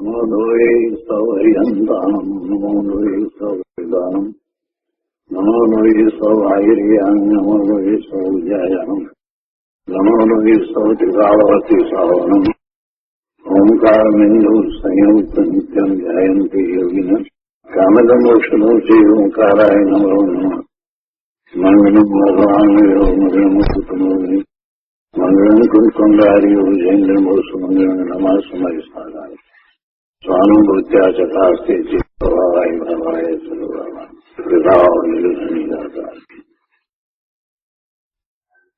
નમો લોહે સૌહરિહંતાનમ નમો લોહે સૌદાનમ નમો લોહે સૌહાયર્યાન નમો લોહે સૌજાયાનમ નમો લોહે સૌત્રિકાળવતી સાવનમ ઓમકાર બિંદુ સંયુક્ત નિત્યમ ધ્યાયંતિ યોગિન કામદમોક્ષનો છે ઓંકારાય નમો નમઃ મંગલમ ભગવાન મંગલમ કુટુંબી મંગલમ કુંડારીઓ જૈન્દ્રમો સુમંગલમ નમઃ સમય સાધાય સ્વાનુભૂત્યા ચકાસ્તે ચિત્તવાય ભવાય સર્વવા વિભાવ નિરુધની દાતા.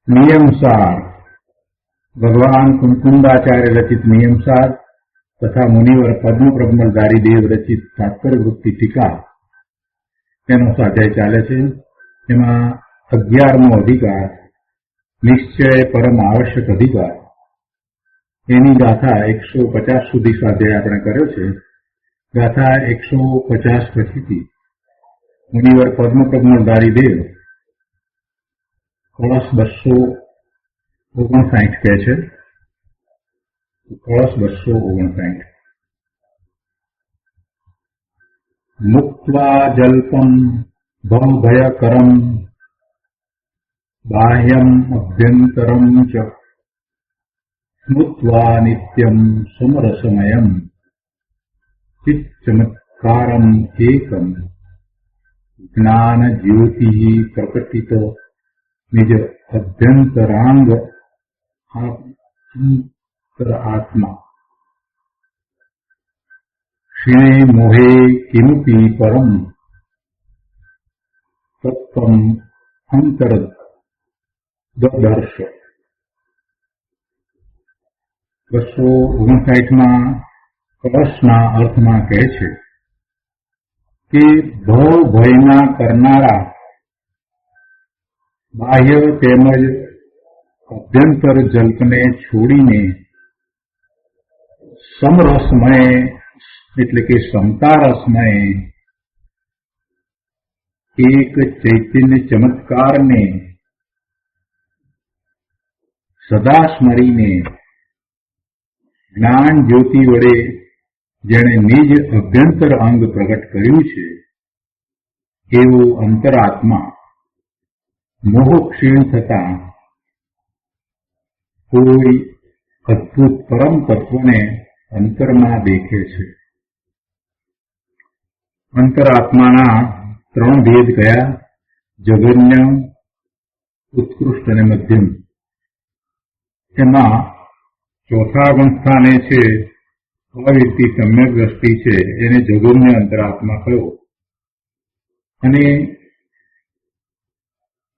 નિયમસાર ભગવાન કુંકુંદાચાર્ય રચિત નિયમસાર તથા મુનિવર પદ્મપ્રબલધારી દેવ રચિત તાત્પર્ય વૃત્તિ ટીકા એનો સ્વાધ્યાય ચાલે છે. એમાં 11મો અધિકાર નિશ્ચય પરમ આવશ્યક અધિકાર એની ગાથા 150 સુધી સ્વાધ્યાય આપણે કર્યો છે. ગાથા 150 પછીથી મુનિવર પદ્મપ્રબલધારી દેવ કળશ 259 કહે છે. કળશ 259 મુક્ત્વા જલ્પમ ભવભયકરમ બાહ્યમ અભ્યંતરમ ચ સ્મૃત્વા નિત્યમ સમરસમયમ ચિત્ચમત્કારમ એકમ જ્ઞાન જ્યોતિ પ્રકટિત નિજ અભ્યંતરાંગ આત્મા ક્ષીણે મોહે કિમપી પરમ તત્વમ અંતર દર્શ. 259માં કળશના અર્થમાં કહે છે કે ભવ ભયના કરનારા બાહ્ય તેમજ અભ્યંતર જલ્પને છોડીને સમરસમય એટલે કે સમતારસમય એક ચૈતન્ય ચમત્કારને સદા સ્મરીને જ્ઞાન જ્યોતિ વડે જેણે નિજ અભ્યંતર અંગ પ્રગટ કર્યું છે એવો અંતરાત્મા મોહ ક્ષીણ થતા કોઈ અદભુત પરમ તત્વને અંતરમાં દેખે છે. અંતરાત્માના 3 ભેદ કયા? જગન્ય, ઉત્કૃષ્ટ અને મધ્યમ. એમાં ચોથા ગુણસ્થાને છે અવિરતિ સમ્યક દ્રષ્ટિ છે, એને જગન્ય અંતરાત્મા કહ્યો. અને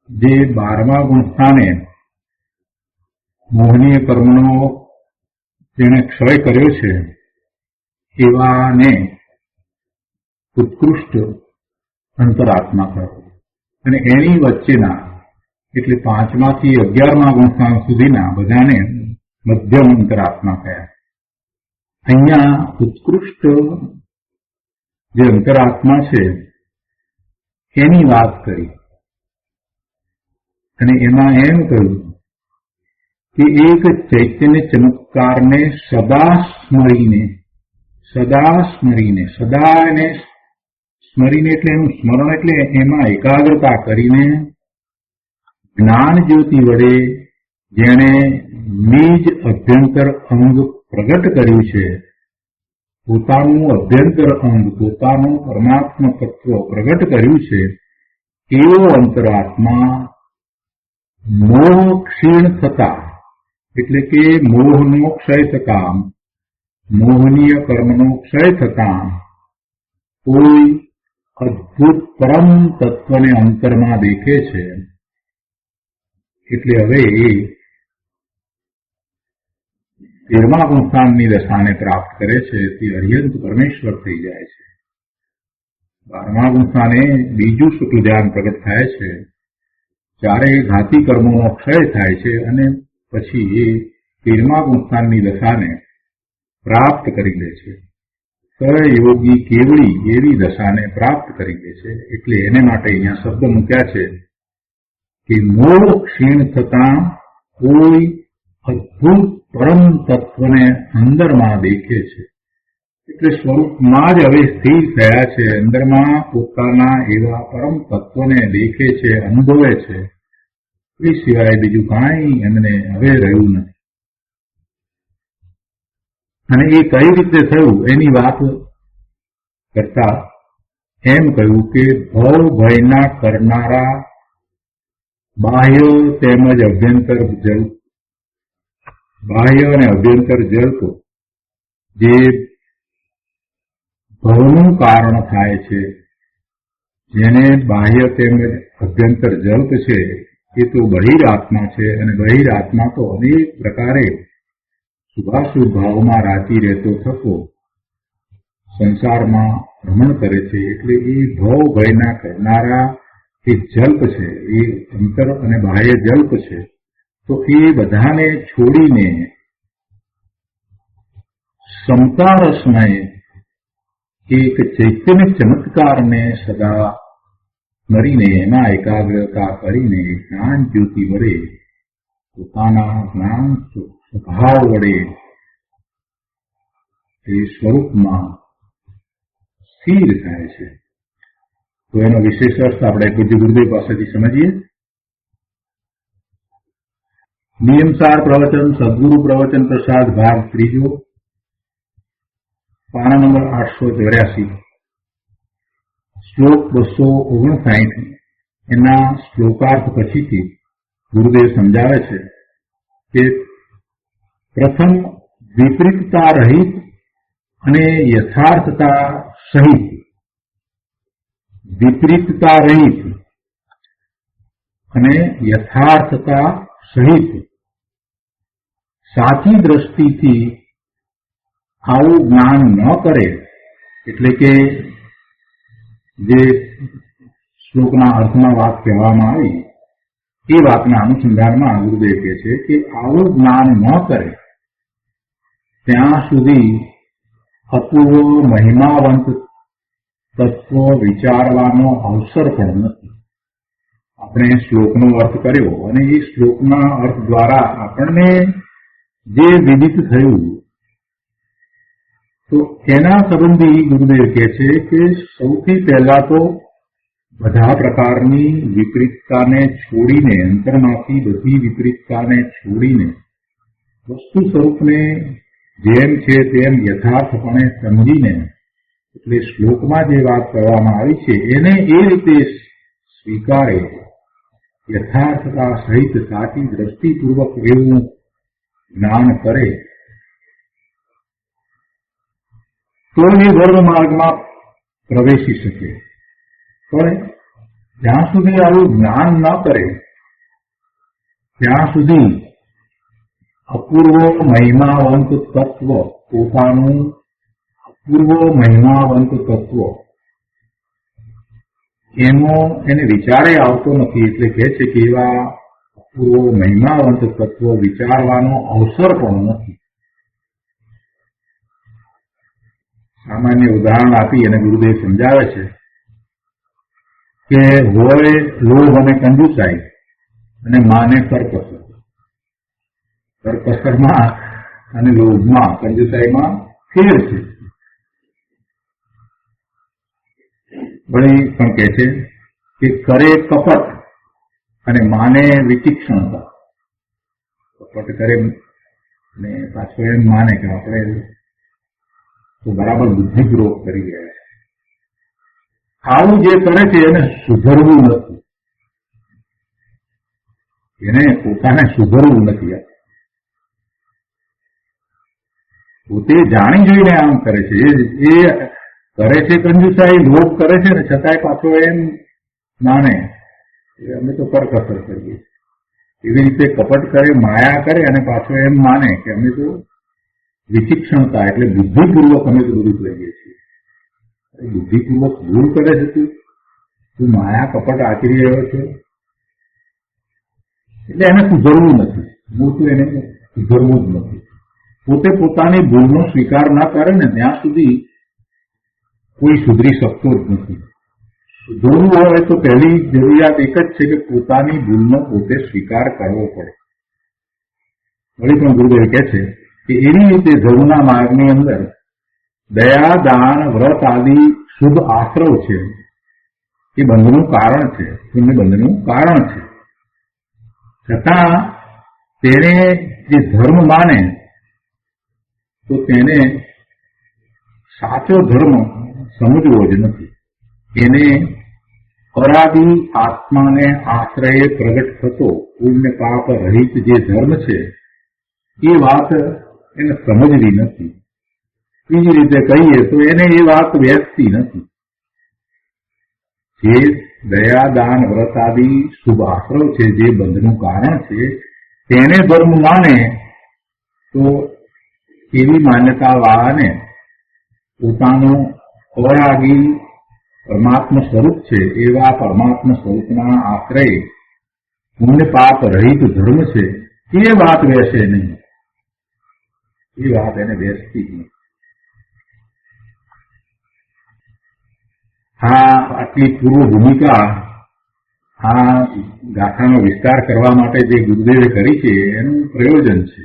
જે 12મા ગુણસ્થાને મોહનીય કર્મનો જેણે ક્ષય કર્યો છે એવાને ઉત્કૃષ્ટ અંતરાત્મા કહ્યો. અને એની વચ્ચેના એટલે 5માથી 11મા ગુણસ્થાન સુધીના બધાને મધ્યમ અંતરાત્મા કહ્યા. અહીંયા ઉત્કૃષ્ટ જે અંતરાત્મા છે એની વાત કરી અને એમાં એમ કહ્યું કે એક ચૈતન્ય ચમત્કારને સદા સ્મરીને એટલે એનું સ્મરણ એટલે એમાં એકાગ્રતા કરીને જ્ઞાન જ્યોતિ વડે જેણે નિજ અભ્યંતર અંગ પ્રગટ કર્યું છે, પોતાનું અભ્યંતર અંગ પોતાનું પરમાત્મા તત્વ પ્રગટ કર્યું છે એવો અંતરાત્મા મોહ ક્ષીણ થતા એટલે કે મોહનો ક્ષય થતા, મોહનીય કર્મનો ક્ષય થતા કોઈ અદભુત પરમ તત્વને અંતરમાં દેખે છે. એટલે હવે 13મા ગુણસ્થાનની દશાને પ્રાપ્ત કરે છે તે અર્યંત પરમેશ્વર થઈ જાય છે. 12મા ગુણસ્થાને બીજું શુક્લ ધ્યાન પ્રગટ થાય છે. 4 ઘાતી કર્મોનો ક્ષય થાય છે અને પછી એ 13મા ગુણસ્થાનની દશાને પ્રાપ્ત કરી લે છે. સહયોગી કેવળી એવી દશાને પ્રાપ્ત કરી લે છે. એટલે એને માટે અહીંયા શબ્દ મૂક્યા છે કે મોહ ક્ષીણ થતા કોઈ અદભુત પરમ તત્વને અંદરમાં દેખે છે. એટલે સ્વરૂપમાં જ હવે સ્થિર થયા છે, અંદરમાં પોતાના એવા પરમ તત્વને દેખે છે, અનુભવે છે, એ સિવાય બીજું કાંઈ એમને હવે રહ્યું નથી. અને એ કઈ રીતે થયું એની વાત કરતા એમ કહ્યું કે ભવ ભયના કરનારા બાહ્ય તેમજ અભ્યંતર જલ, બાહ્ય અને અભ્યંતર જલતો જે ભવનું કારણ થાય છે, જેને બાહ્ય તેમજ અભ્યંતર જલ્પ છે, એ તો બહિરાત્મા છે. અને બહિરાત્મા તો અનેક પ્રકારે શુભાશુભ ભાવમાં રાચી રહેતો થતો સંસારમાં ભ્રમણ કરે છે. એટલે એ ભવ ભયના કરનારા એ જલ્પ છે, એ અંતર અને બાહ્ય જલ્પ છે. તો એ બધાને છોડીને સમતા રસમય એક ચૈતન્ય ચમત્કારને સદા મરીને એમાં એકાગ્રતા કરીને જ્ઞાન જ્યોતિ વડે પોતાના જ્ઞાન સ્વભાવ વડે એ સ્વરૂપમાં સ્થિર થાય છે. તો એનો વિશેષ અર્થ આપણે પૂજ્ય ગુરુદેવ પાસેથી સમજીએ. નિયમસાર પ્રવચન સદગુરુ પ્રવચન પ્રસાદ ભાગ 3, પાના નંબર 884, શ્લોક 259. એના શ્લોકાર્થ પછીથી ગુરુદેવ સમજાવે છે કે પ્રથમ વિપરીતતા રહિત અને યથાર્થતા સહિત, વિપરીતતા રહિત અને યથાર્થતા સહિત સાચી દ્રષ્ટિથી આવું જ્ઞાન ન કરે, એટલે કે જે શ્લોકના અર્થમાં વાત કહેવામાં આવી એ વાતના અનુસંધાનમાં ગુરુદેવ કહે છે કે આવું જ્ઞાન ન કરે ત્યાં સુધી અપૂર્વ મહિમાવંત તત્વ વિચારવાનો અવસર પણ નથી. આપણે શ્લોકનો અર્થ કર્યો અને એ શ્લોકના અર્થ દ્વારા આપણને જે વિદિત થયું તો એના સંબંધી ગુરુદેવ કહે છે કે સૌથી પહેલા તો બધા પ્રકારની વિપરીતતાને છોડીને, અંતરમાંથી બધી વિપરીતતાને છોડીને વસ્તુ સ્વરૂપને જેમ છે તેમ યથાર્થપણે સમજીને, એટલે શ્લોકમાં જે વાત કરવામાં આવી છે એને એ રીતે સ્વીકારે, યથાર્થતા સહિત સાચી દ્રષ્ટિપૂર્વક એવું જ્ઞાન કરે તો એ ધર્મ માર્ગમાં પ્રવેશી શકે. પણ જ્યાં સુધી આવું જ્ઞાન ન કરે ત્યાં સુધી અપૂર્વ મહિમાવંત તત્વ, પોતાનું અપૂર્વ મહિમાવંત તત્વ એનો એને વિચારે આવતો નથી. એટલે કહે છે કે એવા અપૂર્વ મહિમાવંત તત્વ વિચારવાનો અવસર પણ નથી. સામાન્ય ઉદાહરણ આપી અને ગુરુદેવ સમજાવે છે કે હોય લોભ અને કંજુસાઈ અને માને કરકસર. કરકસરમાં અને લોભમાં, કંજુસાઈમાં ફેર છે. વળી પણ કહે છે કે કરે કપટ અને માને વિચિક્ષણતા. કપટ કરે અને પાછો એમ માને કે આપણે તો બરાબર બુદ્ધિપૂર્વક કરી રહ્યા છે. આવું જે કરે છે એને સુધરવું નથી, એને પોતાને સુધરવું નથી. પોતે જાણી જોઈને આમ કરે છે. એ કરે છે કંજુસાઈ, લોભ કરે છે ને છતાંય પાછો એમ માને અમે તો કરકસર કરીએ. એવી રીતે કપટ કરે, માયા કરે અને પાછો એમ માને કે અમે તો વિચિક્ષણતા એટલે બુદ્ધિપૂર્વક અમે તો બધું કરીએ છીએ. બુદ્ધિપૂર્વક ભૂલ કરે છે તું માયા કપટ આચરી રહ્યો છે એટલે એને સુધરવું નથી. મોટું એને સુધરવું જ નથી. પોતે પોતાની ભૂલનો સ્વીકાર ના કરે ને ત્યાં સુધી કોઈ સુધરી શકતો જ નથી. સુધરવું હોય તો પહેલી જરૂરિયાત એક જ છે કે પોતાની ભૂલનો પોતે સ્વીકાર કરવો પડે. વળી પણ ગુરુદેવ કહે છે કે એવી રીતે ધર્મના માર્ગની અંદર દયા, દાન, વ્રત આદિ શુભ આશ્રવ છે, એ બંધનું કારણ છે, પુણ્ય બંધનું કારણ છે. છતાં તેને જે ધર્મ માને તો તેને સાચો ધર્મ સમજવો જ નથી. એને અરાદી આત્માને આશ્રયે પ્રગટ થતો પુણ્ય પાપ રહિત જે ધર્મ છે એ વાત એને સમજવી નથી. બીજી રીતે કહીએ તો એને એ વાત બેસતી નથી. જે દયા, દાન, વ્રત આદિ શુભ આશ્રવ છે, જે બંધનું કારણ છે, તેને ધર્મ માને તો એવી માન્યતાવાળાને પોતાનું અરાગી પરમાત્મા સ્વરૂપ છે એવા પરમાત્મા સ્વરૂપના આશ્રય પુણ્ય પાપ રહિત ધર્મ છે એ વાત બેસે નહીં. એ વાત એને બેસતી જ નથી. આટલી પૂર્વ ભૂમિકા આ ગાથાનો વિસ્તાર કરવા માટે જે ગુરુદેવે કરી છે એનું પ્રયોજન છે.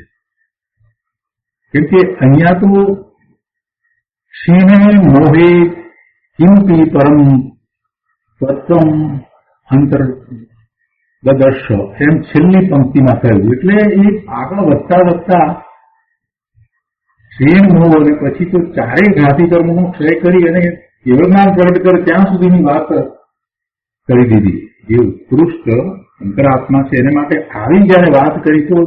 કેમ કે અહીંયા તો ક્ષીણે મોહે કિંમતી પરમ તત્વમ અંતર દદર્શ એમ છેલ્લી પંક્તિમાં કહ્યું. એટલે એ આગળ વધતા વધતા ક્ષીણ મોહ અને પછી તો ચારેય ઘાતી કર્મોનો ક્ષય કરી અને કેવળનામ પ્રગટ કરે ત્યાં સુધીની વાત કરી દીધી. જે ઉત્કૃષ્ટ અંતરાત્મા છે એને માટે આવી જયારે વાત કરી તો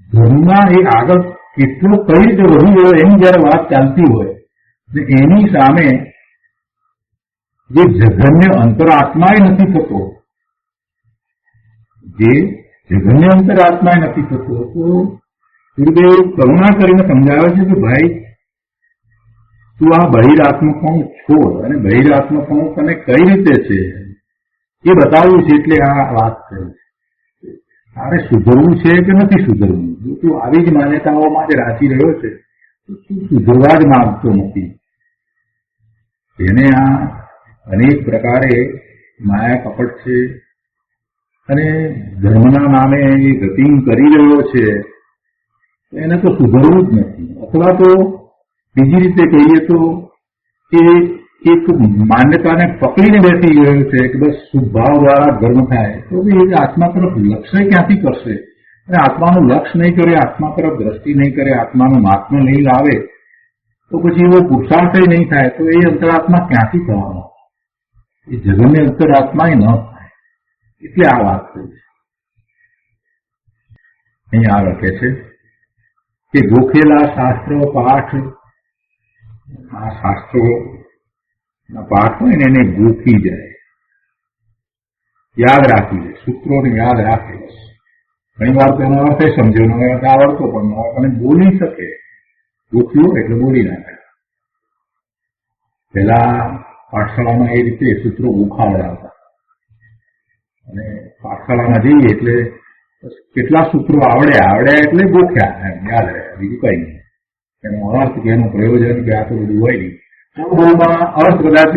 ધર્મમાં એ આગળ કેટલો કઈ રીતે વધી ગયો એની જયારે વાત ચાલતી હોય ને એની સામે જે જઘન્ય અંતરાત્મા નથી થતો, જે જઘન્ય અંતરાત્મા નથી થતો, તો ગુરુદેવ કરુણા કરીને સમજાવે છે કે ભાઈ તું આ બહિરાત્મકપણું છોડ અને બહિરાત્મકપણું તને કઈ રીતે છે એ બતાવવું છે. એટલે આ વાત કરી છે. તારે સુધરવું છે કે નથી સુધરવું? જો તું આવી જ માન્યતાઓમાં જ રાચી રહ્યો છે તો તું સુધરવા જ માંગતો નથી. એને આ અનેક પ્રકારે માયા કપટ છે અને ધર્મના નામે એ ગતિંગ કરી રહ્યો છે, એને તો સુધરવું જ નથી. અથવા તો બીજી રીતે કહીએ તો એ એક માન્યતાને પકડીને બેસી ગયો છે કે બસ શુભભાવ દ્વારા ધર્મ થાય, તો એ આત્મા તરફ લક્ષ્ય ક્યાંથી કરશે? અને આત્માનું લક્ષ્ય નહીં કરે, આત્મા તરફ દ્રષ્ટિ નહીં કરે, આત્માનું મહાત્મ્ય નહીં લાવે તો પછી એવો પુરુષાર્થ નહીં થાય તો એ અંતરાત્મા ક્યાંથી થવાનો? એ જગન્ય અંતરાત્મા ન થાય. એટલે આ વાત કરી છે. અહીંયા લખે છે કે ગોખેલા શાસ્ત્રો પાઠ, આ શાસ્ત્રો પાઠ હોય ને એને ગોખી જાય, યાદ રાખી જાય, સૂત્રોને યાદ રાખે. બસ ઘણી વાર તેનો અર્થ એ સમજ્યો ન આવડતો પણ અને બોલી શકે. ગોખ્યું એટલે બોલી નાખે. પેલા પાઠશાળામાં એ રીતે સૂત્રો ગોખાવડા હતા અને પાઠશાળામાં જઈએ એટલે કેટલા સૂત્રો આવડ્યા એટલે ગોખ્યા, એમ યાદ રહ્યા, બીજું કઈ નહીં. એનો અર્થ કે એનું પ્રયોજન કે આ તો બધું હોય નહીં. અનુભવમાં અર્થ કદાચ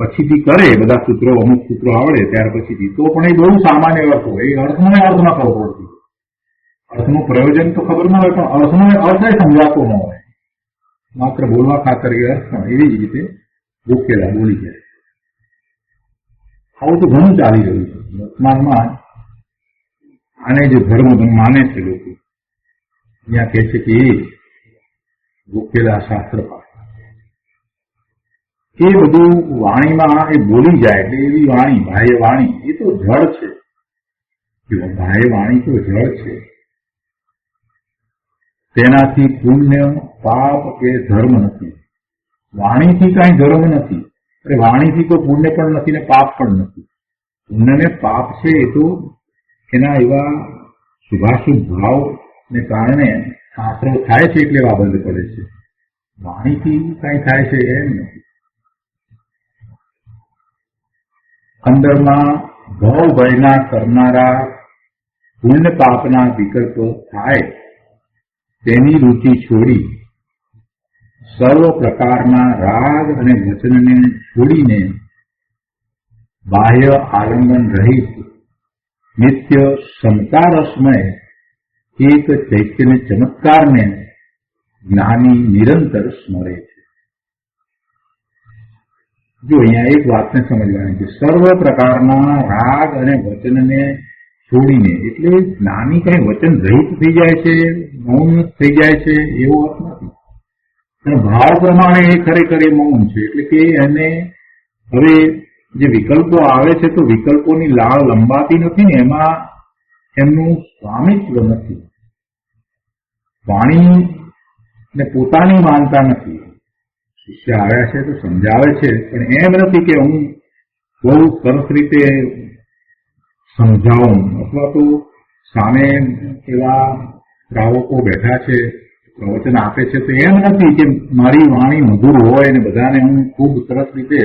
પછીથી કરે, બધા સૂત્રો અમુક સૂત્રો આવડે ત્યાર પછીથી, તો પણ એ બહુ સામાન્ય અર્થ હોય. એ અર્થનો અર્થ ન ખબર પડતી, અર્થનું પ્રયોજન તો ખબર ન હોય પણ અર્થનો અર્થ સમજાતો ન હોય. માત્ર બોલવા ખાતર એ અર્થ પણ એવી જ રીતે ગોખેલા બોલી જાય. આવું તો ઘણું ચાલી રહ્યું છે વર્તમાનમાં. આને જે ધર્મ માને છે લોકો, અહીંયા કહે છે કે એ ગોખેલા શાસ્ત્ર પાઠ એ બધું વાણીમાં એ બોલી જાય એટલે એવી વાણી, બાહ્ય વાણી એ તો જળ છે. બાહ્ય વાણી તો જળ છે. તેનાથી પુણ્ય પાપ કે ધર્મ નથી. વાણીથી કાંઈ ધર્મ નથી, અરે વાણીથી તો પુણ્ય પણ નથી ને પાપ પણ નથી. પુણ્ય ને પાપ છે એ તો એના એવા શુભાશુભ ભાવને કારણે આશરો થાય છે એટલે બાબત પડે છે. વાણીથી કાંઈ થાય છે એમ નથી. અંદરમાં ભાવ ભયના કરનારા પુણ્ય પાપના વિકલ્પ થાય તેની રુચિ છોડી સર્વ પ્રકારના રાગ અને વચનને છોડીને બાહ્ય આલંબન રહિત નિત્ય સમતારસમય એક ચૈતન્ય ચમત્કારને જ્ઞાની નિરંતર સ્મરે છે. જો અહીંયા એક વાતને સમજવાની છે, સર્વ પ્રકારના રાગ અને વચનને છોડીને, એટલે જ્ઞાની કઈ વચન રહિત થઈ જાય છે, મૌન થઈ જાય છે એવો અર્થ નથી. પણ ભાવ પ્રમાણે એ ખરેખર એ મૌન છે. એટલે કે એને હવે જે વિકલ્પો આવે છે તો વિકલ્પોની લાળ લંબાતી નથી ને એમાં એમનું સ્વામિત્વ નથી. વાણી ને પોતાની માનતા નથી. શિષ્ય આવ્યા છે તો સમજાવે છે, પણ એમ નથી કે હું બહુ સરસ રીતે સમજાવું, અથવા તો સામે એવા શ્રાવકો બેઠા છે પ્રવચન આપે છે તો એમ નથી કે મારી વાણી મધુર હોય અને બધાને હું ખૂબ સરસ રીતે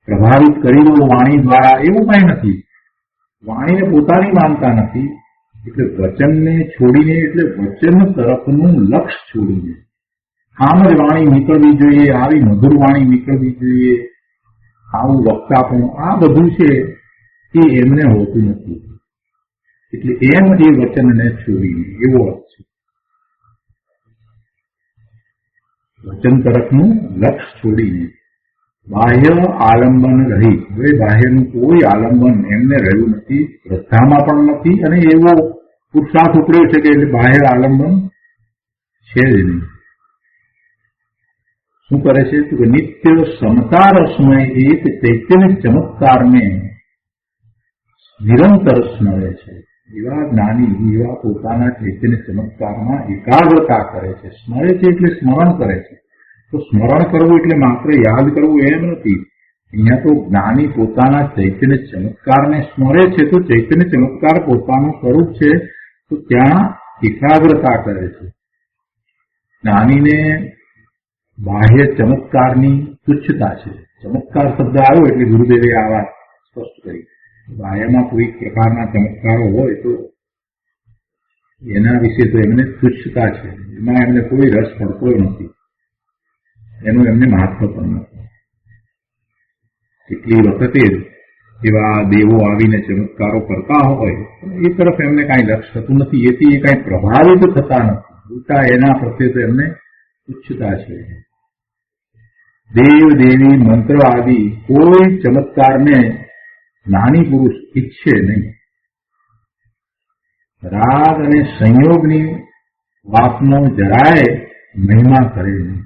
પ્રભાવિત કરી દઉં વાણી દ્વારા, એવું કઈ નથી. વાણીને પોતાની માનતા નથી. એટલે વચનને છોડીને, એટલે વચન તરફનું લક્ષ છોડીને આમ જ વાણી નીકળવી જોઈએ, આવી મધુર વાણી નીકળવી જોઈએ, આવું વક્તાપણું, આ બધું છે એ એમને હોતું નથી. એટલે એમ એ વચનને છોડીને એવો અર્થ છે. વચન તરફનું લક્ષ છોડીને બાહ્ય આલંબન રહી. હવે બાહ્યનું કોઈ આલંબન એમને રહ્યું નથી, શ્રદ્ધામાં પણ નથી, અને એવો પુરુષાર્થ ઉપડ્યો છે કે એટલે બાહ્ય આલંબન છે જ નહીં. શું કરે છે તો કે નિત્ય સમતા રસમય એક ચૈતન્ય ચમત્કારને નિરંતર સ્મરે છે. એવા જ્ઞાની એવા પોતાના ચૈતન્ય ચમત્કારમાં એકાગ્રતા કરે છે. સ્મરે છે એટલે સ્મરણ કરે છે. તો સ્મરણ કરવું એટલે માત્ર યાદ કરવું એમ નથી. અહીંયા તો જ્ઞાની પોતાના ચૈતન્ય ચમત્કારને સ્મરે છે. તો ચૈતન્ય ચમત્કાર પોતાનું સ્વરૂપ છે, તો ત્યાં એકાગ્રતા કરે છે. જ્ઞાનીને બાહ્ય ચમત્કારની તુચ્છતા છે. ચમત્કાર શબ્દ આવ્યો એટલે ગુરુદેવે આ વાત સ્પષ્ટ કરી. બાહ્યમાં કોઈ પ્રકારના ચમત્કારો હોય તો એના વિશે તો એમને તુચ્છતા છે, એમાં એમને કોઈ રસ પડતો નથી, એનું એમને મહત્વ પણ નથી. કેટલી વખતે એવા દેવો આવીને ચમત્કારો કરતા હોય એ તરફ એમને કાંઈ લક્ષ થતું નથી, એથી એ કાંઈ પ્રભાવિત થતા નથી. ઉલટા એના પ્રત્યે તો એમને તુચ્છતા છે. દેવ દેવી મંત્ર આદિ કોઈ ચમત્કારને જ્ઞાની પુરુષ ઈચ્છે નહીં. રાગ અને સંયોગની વાતનો જરાય મહિમા કરે નહીં.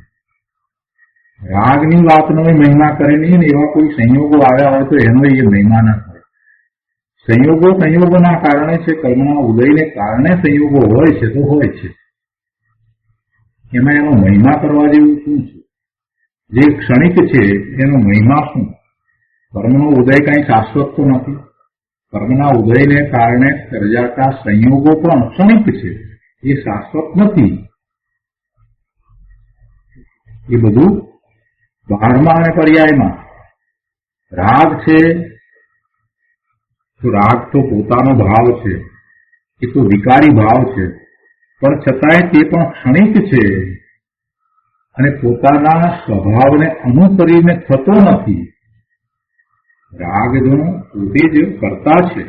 રાગની વાતનો મહિમા કરે નહીં, ને એવા કોઈ સંયોગો આવ્યા હોય તો એનો એ મહિમા ના થાય. સંયોગોના કારણે છે, કર્મના ઉદયને કારણે સંયોગો હોય છે તો હોય છે. એમાં એનો મહિમા કરવા જેવું શું છે? જે ક્ષણિક છે એનો મહિમા શું? કર્મનો ઉદય કઈ શાશ્વત તો નથી. કર્મના ઉદયને કારણે સર્જાતા સંયોગો પણ ક્ષણિક છે, એ શાશ્વત નથી. એ બધું બહારમાં અને પર્યાયમાં. રાગ છે તો રાગ તો પોતાનો ભાવ છે, એ તો વિકારી ભાવ છે, પણ છતાંય તે પણ ક્ષણિક છે અને પોતાના સ્વભાવને અનુસરીને થતો નથી. રાગનો પોતે જ કરતા છે,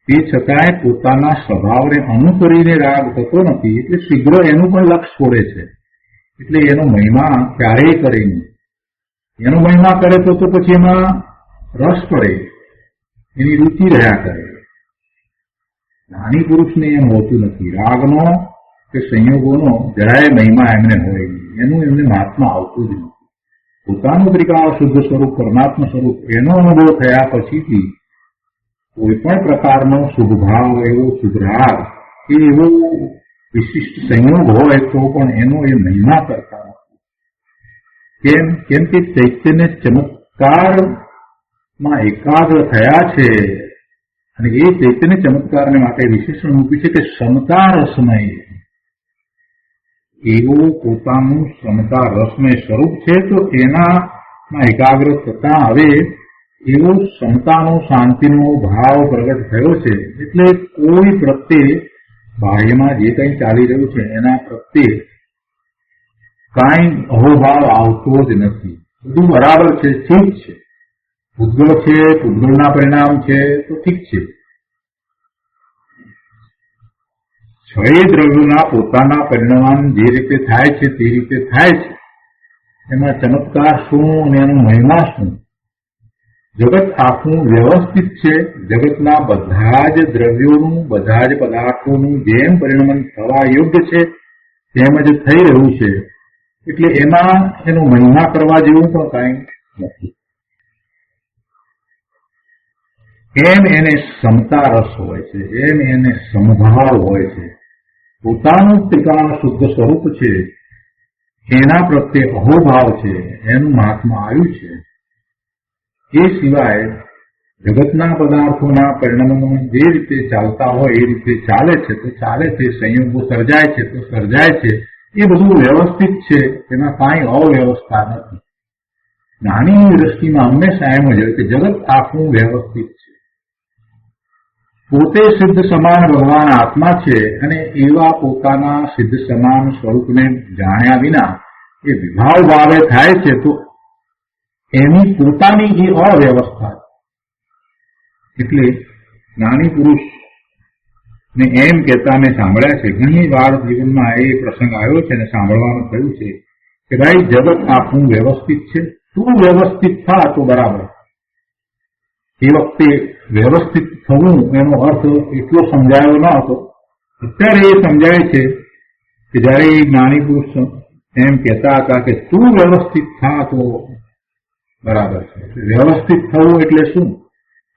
તે છતાંય પોતાના સ્વભાવને અનુસરીને રાગ થતો નથી, એટલે શીઘ્ર એનું પણ લક્ષ છોડે છે. એટલે એનો મહિમા ક્યારેય કરે નહીં. એનો મહિમા કરે તો પછી એમાં રસ પડે, એની રુચિ રહ્યા કરે. જ્ઞાની પુરુષને એમ હોતું નથી. રાગનો કે સંયોગોનો જરાય મહિમા એમને હોય નહીં, એનું એમને મહાત્મા આવતું જ નથી. પોતાનું ત્રિકાળ શુદ્ધ સ્વરૂપ પરમાત્મા સ્વરૂપ એનો અનુભવ થયા પછીથી કોઈ પણ પ્રકારનો શુભભાવ, એવો શુભ રાગ કે એવો વિશિષ્ટ સંયોગ હોય તો પણ એનો એ મહિમા કરતા નથી. કેમ કે ચૈતન્ય ચમત્કારમાં એકાગ્ર થયા છે, અને એ ચૈતન્ય ચમત્કારને માટે વિશેષણ મૂક્યું છે કે સમતા રસમય. એવું પોતાનું સમતા રસમય સ્વરૂપ છે, તો એનામાં એકાગ્ર થતા હવે એવો સમતાનો શાંતિનો ભાવ પ્રગટ થયો છે. એટલે કોઈ પ્રત્યે બાહ્યમાં જે કંઈ ચાલી રહ્યું છે એના પ્રત્યે કાંઈ અહોભાવ આવતો જ નથી. બધું બરાબર છે, ઠીક છે. પૂતગળ છે, પૂતગળના પરિણામ છે તો ઠીક છે. છ દ્રવ્યોના પોતાના પરિણામ જે રીતે થાય છે તે રીતે થાય છે. એમાં ચમત્કાર શું અને એનો મહિમા શું જગત આખું વ્યવસ્થિત છે. જગતના બધા જ દ્રવ્યોનું, બધા જ પદાર્થોનું જેમ પરિણમન થવા યોગ્ય છે તેમ જ થઈ રહ્યું છે. એટલે એમાં એનો મહિમા કરવા જેવું પણ કાંઈ નથી. એમ એને સમતા રસ હોય છે, એમ એને સમભાવ હોય છે. પોતાનું ત્રિકાળ શુદ્ધ સ્વરૂપ છે, એના પ્રત્યે અહોભાવ છે, એનું મહાત્મા આવ્યું છે. એ સિવાય જગતના પદાર્થોના પરિણામો જે રીતે ચાલતા હોય એ રીતે ચાલે છે તો ચાલે છે, સંયોગો સર્જાય છે તો સર્જાય છે. એ બધું વ્યવસ્થિત છે, તેમાં કાંઈ અવ્યવસ્થા નથી. જ્ઞાનીની દ્રષ્ટિમાં હંમેશા એમ જ હોય કે જગત આખું વ્યવસ્થિત છે. પોતે સિદ્ધ સમાન ભગવાન આત્મા છે અને એવા પોતાના સિદ્ધ સમાન સ્વરૂપને જાણ્યા વિના એ વિભાવ ભાવે થાય છે તો એની પોતાની એ અવ્યવસ્થા. એટલે જ્ઞાની પુરુષ ને એમ કહેતા મેં સાંભળ્યા છે, ઘણી વાર જીવનમાં એ પ્રસંગ આવ્યો છે અને સાંભળવાનું થયું છે કે ભાઈ જગત આખું વ્યવસ્થિત છે, તું વ્યવસ્થિત થા તો બરાબર. એ વખતે વ્યવસ્થિત થવું એનો અર્થ એટલો સમજાયો ન હતો. અત્યારે એ સમજાય છે કે જયારે એ જ્ઞાની પુરુષ એમ કહેતા હતા કે તું વ્યવસ્થિત થા તો બરાબર છે. વ્યવસ્થિત થવું એટલે શું?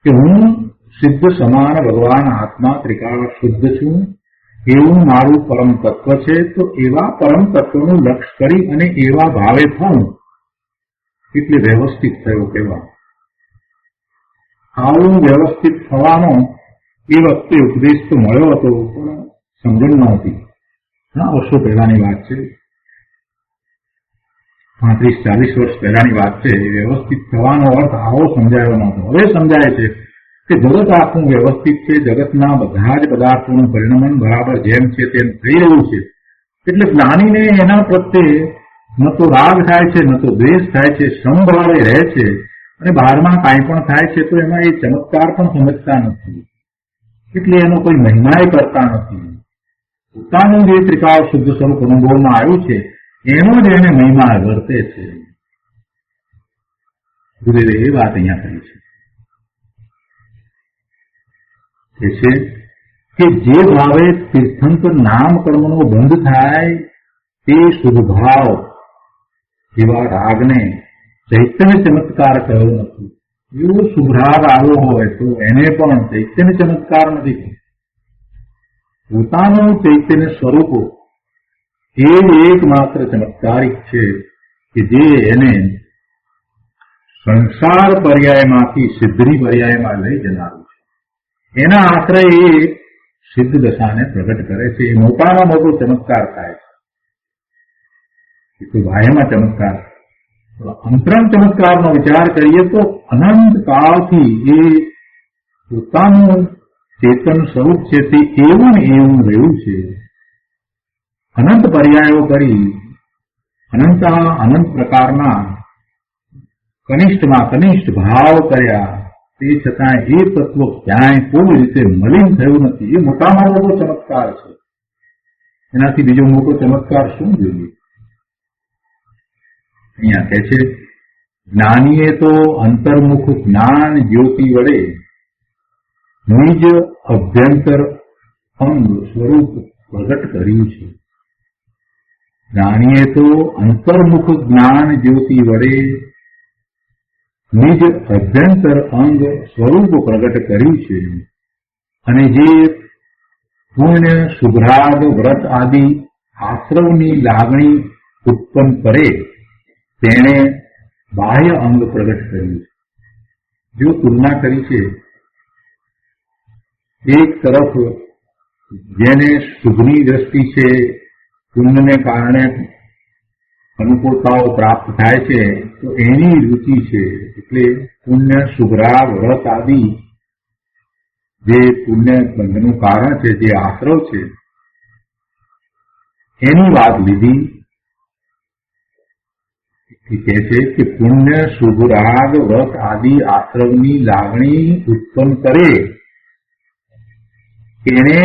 કે હું સિદ્ધ સમાન ભગવાન આત્મા ત્રિકાળ શુદ્ધ છું, એવું મારું પરમ તત્વ છે. તો એવા પરમ તત્વનું લક્ષ્ય કરી અને એવા ભાવે થવું એટલે વ્યવસ્થિત થયો કહેવા. આવું વ્યવસ્થિત થવાનો એ વખતે ઉપદેશ તો મળ્યો હતો પણ સમજણ નહોતી. ઘણા વર્ષો પહેલાની વાત છે, 35-40 વર્ષ પહેલાની વાત છે. વ્યવસ્થિત થવાનો અર્થ આવો સમજાયો નહોતો. હવે સમજાય છે કે જગત આખું વ્યવસ્થિત છે, જગતના બધા જ પદાર્થોનું પરિણમન બરાબર જેમ છે તેમ થઈ રહ્યું છે. એટલે જ્ઞાનીને એના પ્રત્યે ન તો રાગ થાય છે, ન તો દ્વેષ થાય છે, સમભાવે રહે છે. અને બહારમાં કાંઈ પણ થાય છે તો એમાં એ ચમત્કાર પણ સમજતા નથી, એટલે એનો કોઈ મહિમા કરતા નથી. પોતાનું જે ત્રિકાળ શુદ્ધ સ્વરૂપ અનુભવમાં આવ્યું છે એનો જ એને મહિમા વર્તે છે. ગુરુદેવે એ વાત અહીંયા કરી છે કે જે ભાવે તીર્થંકર નામ કર્મનો બંધ થાય તે શુદ્ધ ભાવ એવા રાગને ચૈતન્ય ચમત્કાર કહ્યો નથી. એવો શુભરાગ આવ્યો હોય તો એને પણ ચૈતન્ય ચમત્કાર નથી. પોતાનું ચૈતન્ય સ્વરૂપ એ એકમાત્ર ચમત્કારિક છે કે જે એને સંસાર પર્યાયમાંથી સિદ્ધિ પર્યાયમાં લઈ જનારું છે. એના આશ્રય એ સિદ્ધ દશાને પ્રગટ કરે છે. એ મોટામાં મોટો ચમત્કાર થાય છે. એ તો બાહ્યમાં ચમત્કાર. અંતરંગ ચમત્કારનો વિચાર કરીએ તો અનંત કાળથી એ પોતાનું ચેતન સ્વરૂપ છે તે એવું ને એવું રહ્યું છે. અનંત પર્યાયો કરી અનંત પ્રકારના કનિષ્ઠમાં કનિષ્ઠ ભાવ કર્યા, તે છતાં એ તત્વ ક્યાંય કોઈ રીતે મલિન થયું નથી. એ મોટામાં મોટો ચમત્કાર છે. એનાથી બીજો મોટો ચમત્કાર શું જોઈએ? અહીંયા કહે છે, જ્ઞાનીએ તો અંતર્મુખ જ્ઞાન જ્યોતિ વડે નિજ અભ્યંતર અંગ સ્વરૂપ પ્રગટ કર્યું છે. જ્ઞાનીએ તો અંતર્મુખ જ્ઞાન જ્યોતિ વડે નિજ અભ્યંતર અંગ સ્વરૂપ પ્રગટ કર્યું છે. અને જે પુણ્ય શુભ્રાગ વ્રત આદિ આશ્રવની લાગણી ઉત્પન્ન કરે તેણે બાહ્ય અંગ પ્રગટ કર્યું છે. જો તુલના કરી છે, એક તરફ જેને શુભની દ્રષ્ટિ છે, પુણ્યને કારણે અનુકૂળતાઓ પ્રાપ્ત થાય છે તો એની રુચિ છે. એટલે પુણ્ય શુભરાગ વ્રત આદિ જે પુણ્ય બંધનું કારણ છે, જે આશ્રવ છે, એની વાત લીધી. કહે છે કે પુણ્ય શુભરાગ વ્રત આદિ આશ્રવની લાગણી ઉત્પન્ન કરે એને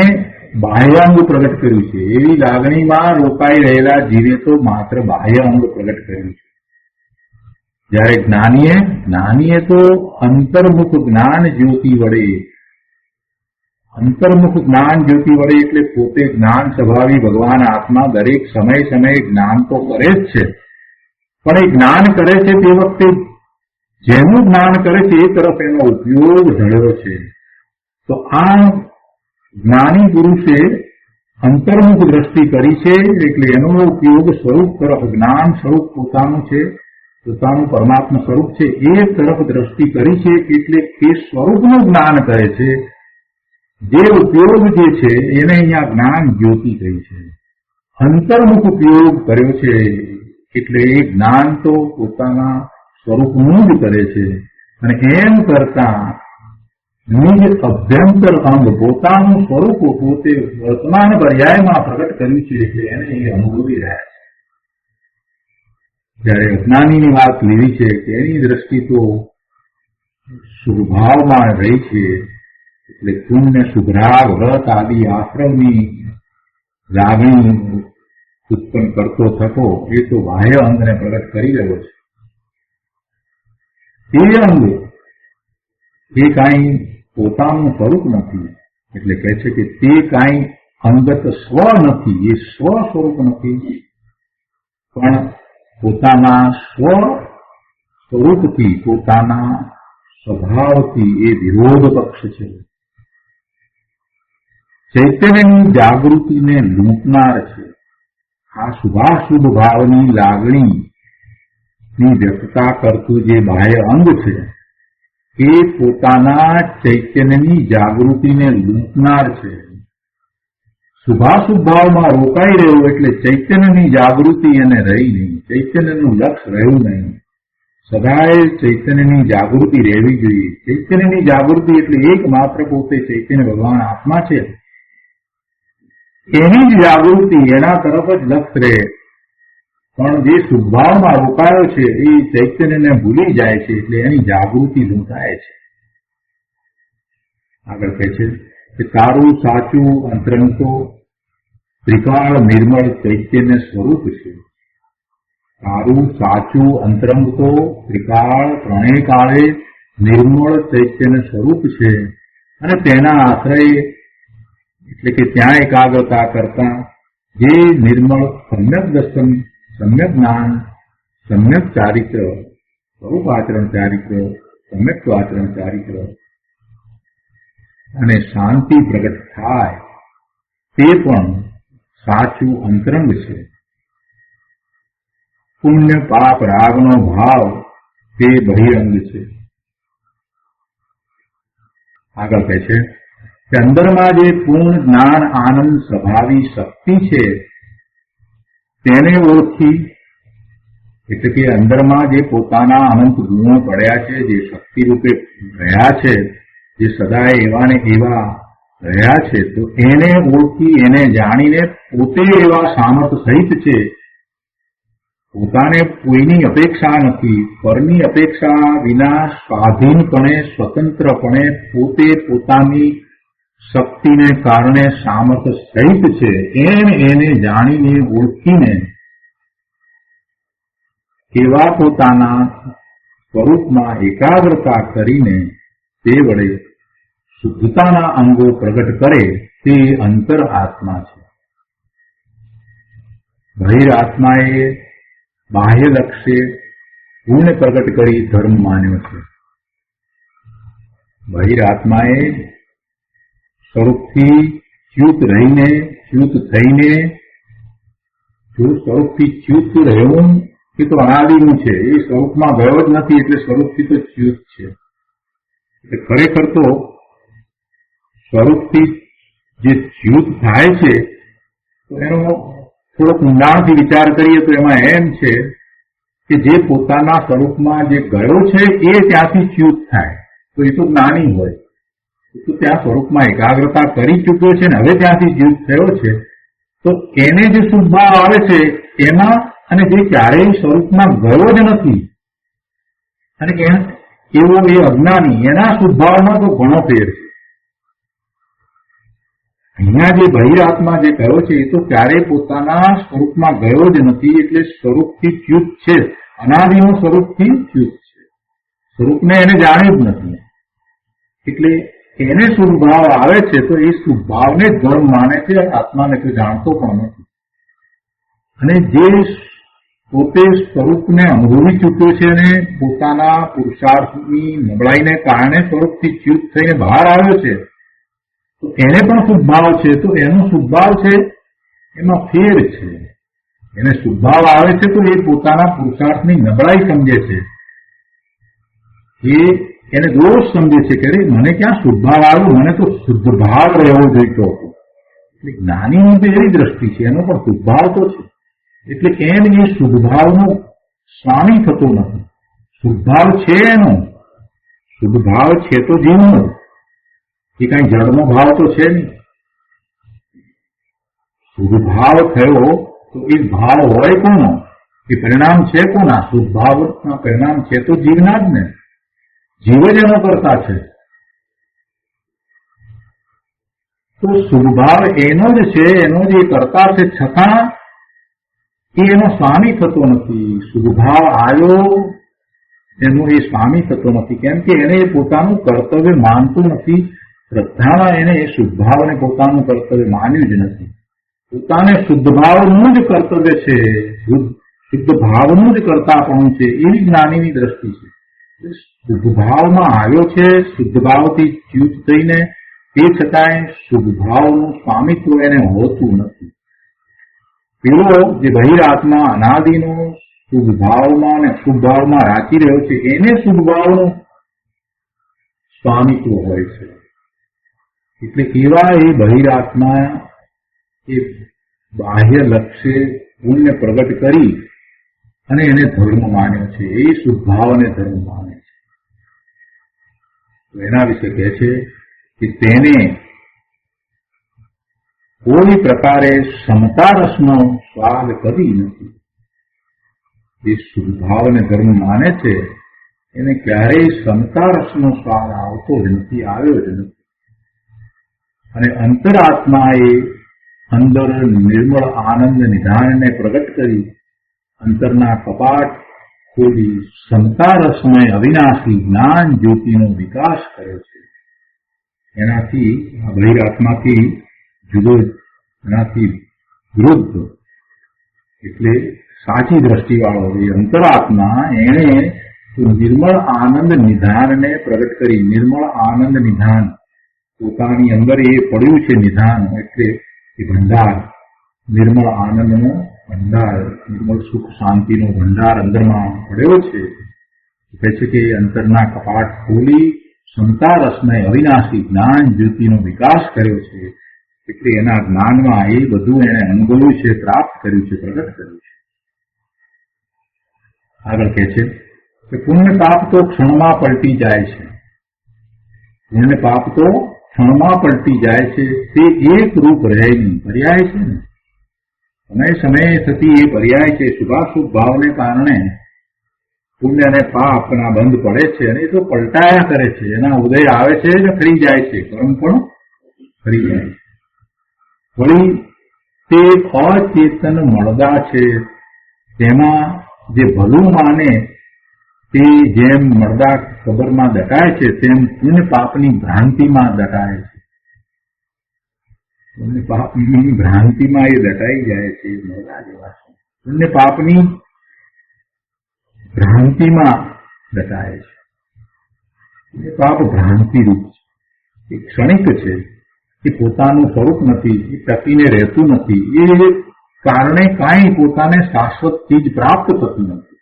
બાહ્યાંગ પ્રગટ કર્યું છે. એવી લાગણીમાં રોકાઈ રહેલા જીવે તો માત્ર બાહ્ય અંગ પ્રગટ કર્યું છે. જ્યારે જ્ઞાનીએ તો અંતર્મુખ જ્ઞાન જ્યોતિ વડે, અંતર્મુખ જ્ઞાન જ્યોતિ વડે એટલે પોતે જ્ઞાન સ્વભાવી ભગવાન આત્મા દરેક સમય સમયે જ્ઞાન તો કરે જ છે, પણ એ જ્ઞાન કરે છે તે વખતે જેનું જ્ઞાન કરે છે એ તરફ એનો ઉપયોગ ઢળ્યો છે. તો આ જ્ઞાની પુરુષે અંતર્મુખ દ્રષ્ટિ કરી છે, એટલે એનો ઉપયોગ સ્વરૂપ તરફ, જ્ઞાન સ્વરૂપ પોતાનું છે, પોતાનું પરમાત્મા સ્વરૂપ છે એ તરફ દ્રષ્ટિ કરી છે, એટલે એ સ્વરૂપનું જ્ઞાન કરે છે. જે ઉપયોગ જે છે એને અહીંયા જ્ઞાન જ્યોતિ કહી છે. અંતર્મુખ ઉપયોગ કર્યો છે એટલે એ જ્ઞાન તો પોતાના સ્વરૂપનું જ કરે છે, અને એમ કરતા નિજ અભ્યંતર અંગ પોતાનું સ્વરૂપ પોતે વર્તમાન પર્યાયમાં પ્રગટ કર્યું છે, એટલે એને એ અનુભવી રહ્યા છે. જયારે અજ્ઞાનીની વાત લીધી છે કે એની દ્રષ્ટિ તો સુભાવમાં રહી છે, એટલે પુણ્ય, સુભરાગ, વ્રત આદિ આશ્રમની લાગણી ઉત્પન્ન કરતો થતો એ તો બાહ્ય અંગને પ્રગટ કરી રહ્યો છે. એ અંગ એ કાંઈ પોતાનું સ્વરૂપ નથી, એટલે કહે છે કે તે કાંઈ અંગત સ્વ નથી, એ સ્વ સ્વરૂપ નથી, પણ પોતાના સ્વ સ્વરૂપથી, પોતાના સ્વભાવથી એ વિરોધ પક્ષ છે. ચૈતન્યની જાગૃતિને લૂંટનાર છે. આ શુભાશુભ ભાવની લાગણીની વ્યક્તતા કરતું જે બાહ્ય અંગ છે એ પોતાના ચૈતન્યની જાગૃતિને લૂંટનાર છે. શુભાશુભ ભાવમાં રોકાઈ રહ્યો એટલે ચૈતન્યની જાગૃતિ એને રહી નહીં, ચૈતન્યનું લક્ષ્ય રહ્યું નહીં. સદાય ચૈતન્યની જાગૃતિ રહેવી જોઈએ. ચૈતન્યની જાગૃતિ એટલે એકમાત્ર પોતે ચૈતન્ય ભગવાન આત્મા છે, એની જ જાગૃતિ, એના તરફ જ લક્ષ્ય રહે. પણ જે શુભભાવમાં રોકાયો છે એ ચૈતન્યને ભૂલી જાય છે, એટલે એની જાગૃતિ લૂંટાય છે. આગળ કહે છે કે તારું સાચું અંતરંગ તો ત્રિકાળ નિર્મળ ચૈતન્ય સ્વરૂપ છે. તારું સાચું અંતરંગ તો ત્રિકાળ, ત્રણેય કાળે નિર્મળ ચૈતન્ય સ્વરૂપ છે, અને તેના આશ્રય એટલે કે ત્યાં એકાગ્રતા કરતા જે નિર્મળ સમ્યક દર્શન, સમ્યક જ્ઞાન, સમ્યક ચારિત્ર, સ્વરૂપ આચરણ ચારિત્ર, સમ્યક આચરણ ચારિત્ર અને શાંતિ પ્રગટ થાય તે પણ સાચું અંતરંગ છે. પુણ્ય પાપ રાગનો ભાવ તે બહિરંગ છે. આગળ કહે છે કે અંદરમાં જે પૂર્ણ જ્ઞાન આનંદ સ્વભાવી શક્તિ છે તેને ઓળખી, એટલે કે અંદરમાં જે પોતાના અનંત ગુણો પડ્યા છે, જે શક્તિ રૂપે રહ્યા છે, જે સદાય એવા ને એવા રહ્યા છે, તો એને ઓળખી, એને જાણીને પોતે એવા સામર્થ્ય સહિત છે, પોતાને કોઈની અપેક્ષા નથી, પરની અપેક્ષા વિના સ્વાધીનપણે, સ્વતંત્રપણે પોતે પોતાની શક્તિને કારણે સામર્થ્ય સહિત છે, એમ એને જાણીને ઓળખીને એવા પોતાના સ્વરૂપમાં એકાગ્રતા કરીને તે વડે શુદ્ધતાના અંગો પ્રગટ કરે તે અંતર આત્મા છે. બહિર આત્માએ બાહ્ય લક્ષ્ય પૂર્ણ પ્રગટ કરી ધર્મ માન્યો છે. બહિર આત્માએ સ્વરૂપથી ચ્યુત રહીને, ચ્યુત થઈને, જો સ્વરૂપથી ચ્યુત રહેવું એ તો અનાદિનું છે, એ સ્વરૂપમાં ગયો જ નથી, એટલે સ્વરૂપથી તો ચ્યુત છે. એટલે ખરેખર તો સ્વરૂપથી જે ચ્યુત થાય છે તો એનો થોડોક ઊંડાણથી વિચાર કરીએ તો એમાં એમ છે કે જે પોતાના સ્વરૂપમાં જે ગયો છે એ ત્યાંથી ચ્યુત થાય તો એ તો જ્ઞાની હોય, તો ત્યાં સ્વરૂપમાં એકાગ્રતા કરી ચૂક્યો છે ને હવે ત્યાંથી ચ્યુત થયો છે, તો એને જે શુદ્ધભાવ આવે છે એમાં, અને જે ક્યારેય સ્વરૂપમાં ગયો જ નથી અને એવો એ અજ્ઞાની, એના શુદ્ધભાવમાં તો ઘણો ફેર છે. અહીંયા જે બહિર આત્મા જે ગયો છે એ તો ક્યારેય પોતાના સ્વરૂપમાં ગયો જ નથી, એટલે સ્વરૂપથી ચ્યુત છે, અનાદિનું સ્વરૂપથી ચ્યુત છે. સ્વરૂપને એને જાણ્યું જ નથી. એટલે એને શુદ્ધ ભાવ આવે છે તો એ શુદ્ધ ભાવને જ ધર્મ માને છે, આત્માને તો જાણતો પણ નથી. અને જે પોતે સ્વરૂપને અનુભવી ચૂક્યો છે અને પોતાના પુરુષાર્થની નબળાઈને કારણે સ્વરૂપથી ચ્યુત થઈને બહાર આવ્યો છે, તો એને પણ શુદ્ધ ભાવ છે. તો એનો શુદ્ધ ભાવ છે એમાં ફેર છે. એને શુદ્ધ ભાવ આવે છે તો એ પોતાના પુરુષાર્થની નબળાઈ સમજે છે, એને દોષ સમજે છે કે મને ક્યાં શુદ્ધ ભાવ આવ્યો, મને તો શુદ્ધ ભાવ રહેવો જોઈતો હતો. એટલે જ્ઞાનીની તો એવી દ્રષ્ટિ છે, એનો પણ શુદ્ધ ભાવ તો છે. એટલે કેમ એ શુદ્ધ ભાવનો સ્વામી થતો નથી. શુદ્ધ ભાવ છે એનો, શુદ્ધ ભાવ છે તો જીવનો, એ કઈ જળનો ભાવ તો છે નહીં. શુદ્ધ ભાવ થયો તો એ ભાવ હોય કોનો? એ પરિણામ છે કોના? શુદ્ધ ભાવના પરિણામ છે તો જીવના જ ને. જીવ જ એનો કરતા છે. તો શુદ્ધ ભાવ એનો જ છે, એનો જ એ કરતા છે, છતાં એનો સ્વામી થતો નથી. શુદ્ધ ભાવ આવ્યો એનો એ સ્વામી થતો નથી. કેમ કે એને એ પોતાનું કર્તવ્ય માનતું નથી. શ્રદ્ધામાં એને એ શુદ્ધ ભાવને પોતાનું કર્તવ્ય માન્યું જ નથી. પોતાને શુદ્ધ ભાવનું જ કર્તવ્ય છે, શુદ્ધ ભાવનું જ કરતાપણું છે, એવી જ્ઞાનીની દ્રષ્ટિ છે. શુદ્ધ ભાવમાં આવ્યો છે, શુદ્ધ ભાવથી ચ્યુત થઈને, તે છતાંય શુદ્ધ ભાવનું સ્વામિત્વ એને હોતું નથી. પેલો જે બહિરાત્મા અનાદિનો શુદ્ધ ભાવમાં અને શુદ્ધ ભાવમાં રાખી રહ્યો છે, એને શુદ્ધ ભાવનું સ્વામિત્વ હોય છે. એટલે એવા એ બહિરાત્મા એ બાહ્ય લક્ષ્ય પુણ્ય પ્રગટ કરી અને એને ધર્મ માન્યો છે, એ શુદ્ધ ભાવને ધર્મ માને છે. તો એના વિશે કહે છે કે તેને કોઈ પ્રકારે સમતા રસનો સ્વાદ કદી નથી. જે શુદ્ધ ભાવને ધર્મ માને છે એને ક્યારેય સમતા રસનો સ્વાદ આવતો જ નથી, આવ્યો જ નથી. અને અંતરાત્માએ અંદર નિર્મળ આનંદ નિધાનને પ્રગટ કરી અંતરના કપાટ ખોલી સમતા રસમય અવિનાશી જ્ઞાન જ્યોતિનો વિકાસ કર્યો છે. એનાથી આ બહિરાત્માથી જુદો, એનાથી વિરુદ્ધ, એટલે સાચી દ્રષ્ટિવાળો એ અંતરાત્મા એણે નિર્મળ આનંદ નિધાનને પ્રગટ કરી. નિર્મળ આનંદ નિધાન પોતાની અંદર એ પડ્યું છે નિધાન, એટલે એ ભંડાર, નિર્મળ આનંદનો ભંડાર, નિર્મળ સુખ શાંતિનો ભંડાર અંદરમાં પડ્યો છે. કહે છે કે અંતરના કપાટ ખોલી ક્ષમતા રસમય અવિનાશી જ્ઞાન જ્યોતિનો વિકાસ કર્યો છે. એટલે એના જ્ઞાનમાં એ બધું એને અનુભવ્યું છે, પ્રાપ્ત કર્યું છે, પ્રગટ કર્યું છે. આગળ કહે છે કે પુણ્ય પાપ તો ક્ષણમાં પલટી જાય છે. પુણ્ય પાપ તો ક્ષણમાં પલટી જાય છે. તે એક રૂપ રહે નહીં, પર્યાય છે ને. સમય સમયે થતી એ પર્યાય છે. શુભાશુભ ભાવને કારણે પુણ્ય અને પાપના બંધ પડે છે અને એ તો પલટાયા કરે છે. એના ઉદય આવે છે અને ફરી જાય છે, કર્મ પણ ફરી જાય છે. વળી તે અચેતન મળદા છે, તેમાં જે ભલું માને તે જેમ મળદા ખબરમાં દટાય છે, તેમ પુણ્ય પાપની ભ્રાંતિમાં દટાય છે. પુણ્ય પાપની ભ્રાંતિમાં એ દટાઈ જાય છે, મળદા જેવા છે. પુણ્ય પાપની ભ્રાંતિમાં દટાય છે. પુણ્ય પાપ ભ્રાંતિ રૂપ છે, એ ક્ષણિક છે, એ પોતાનું સ્વરૂપ નથી, એ ટકીને રહેતું નથી. એ કારણે કાંઈ પોતાને શાશ્વત ચીજ પ્રાપ્ત થતી નથી.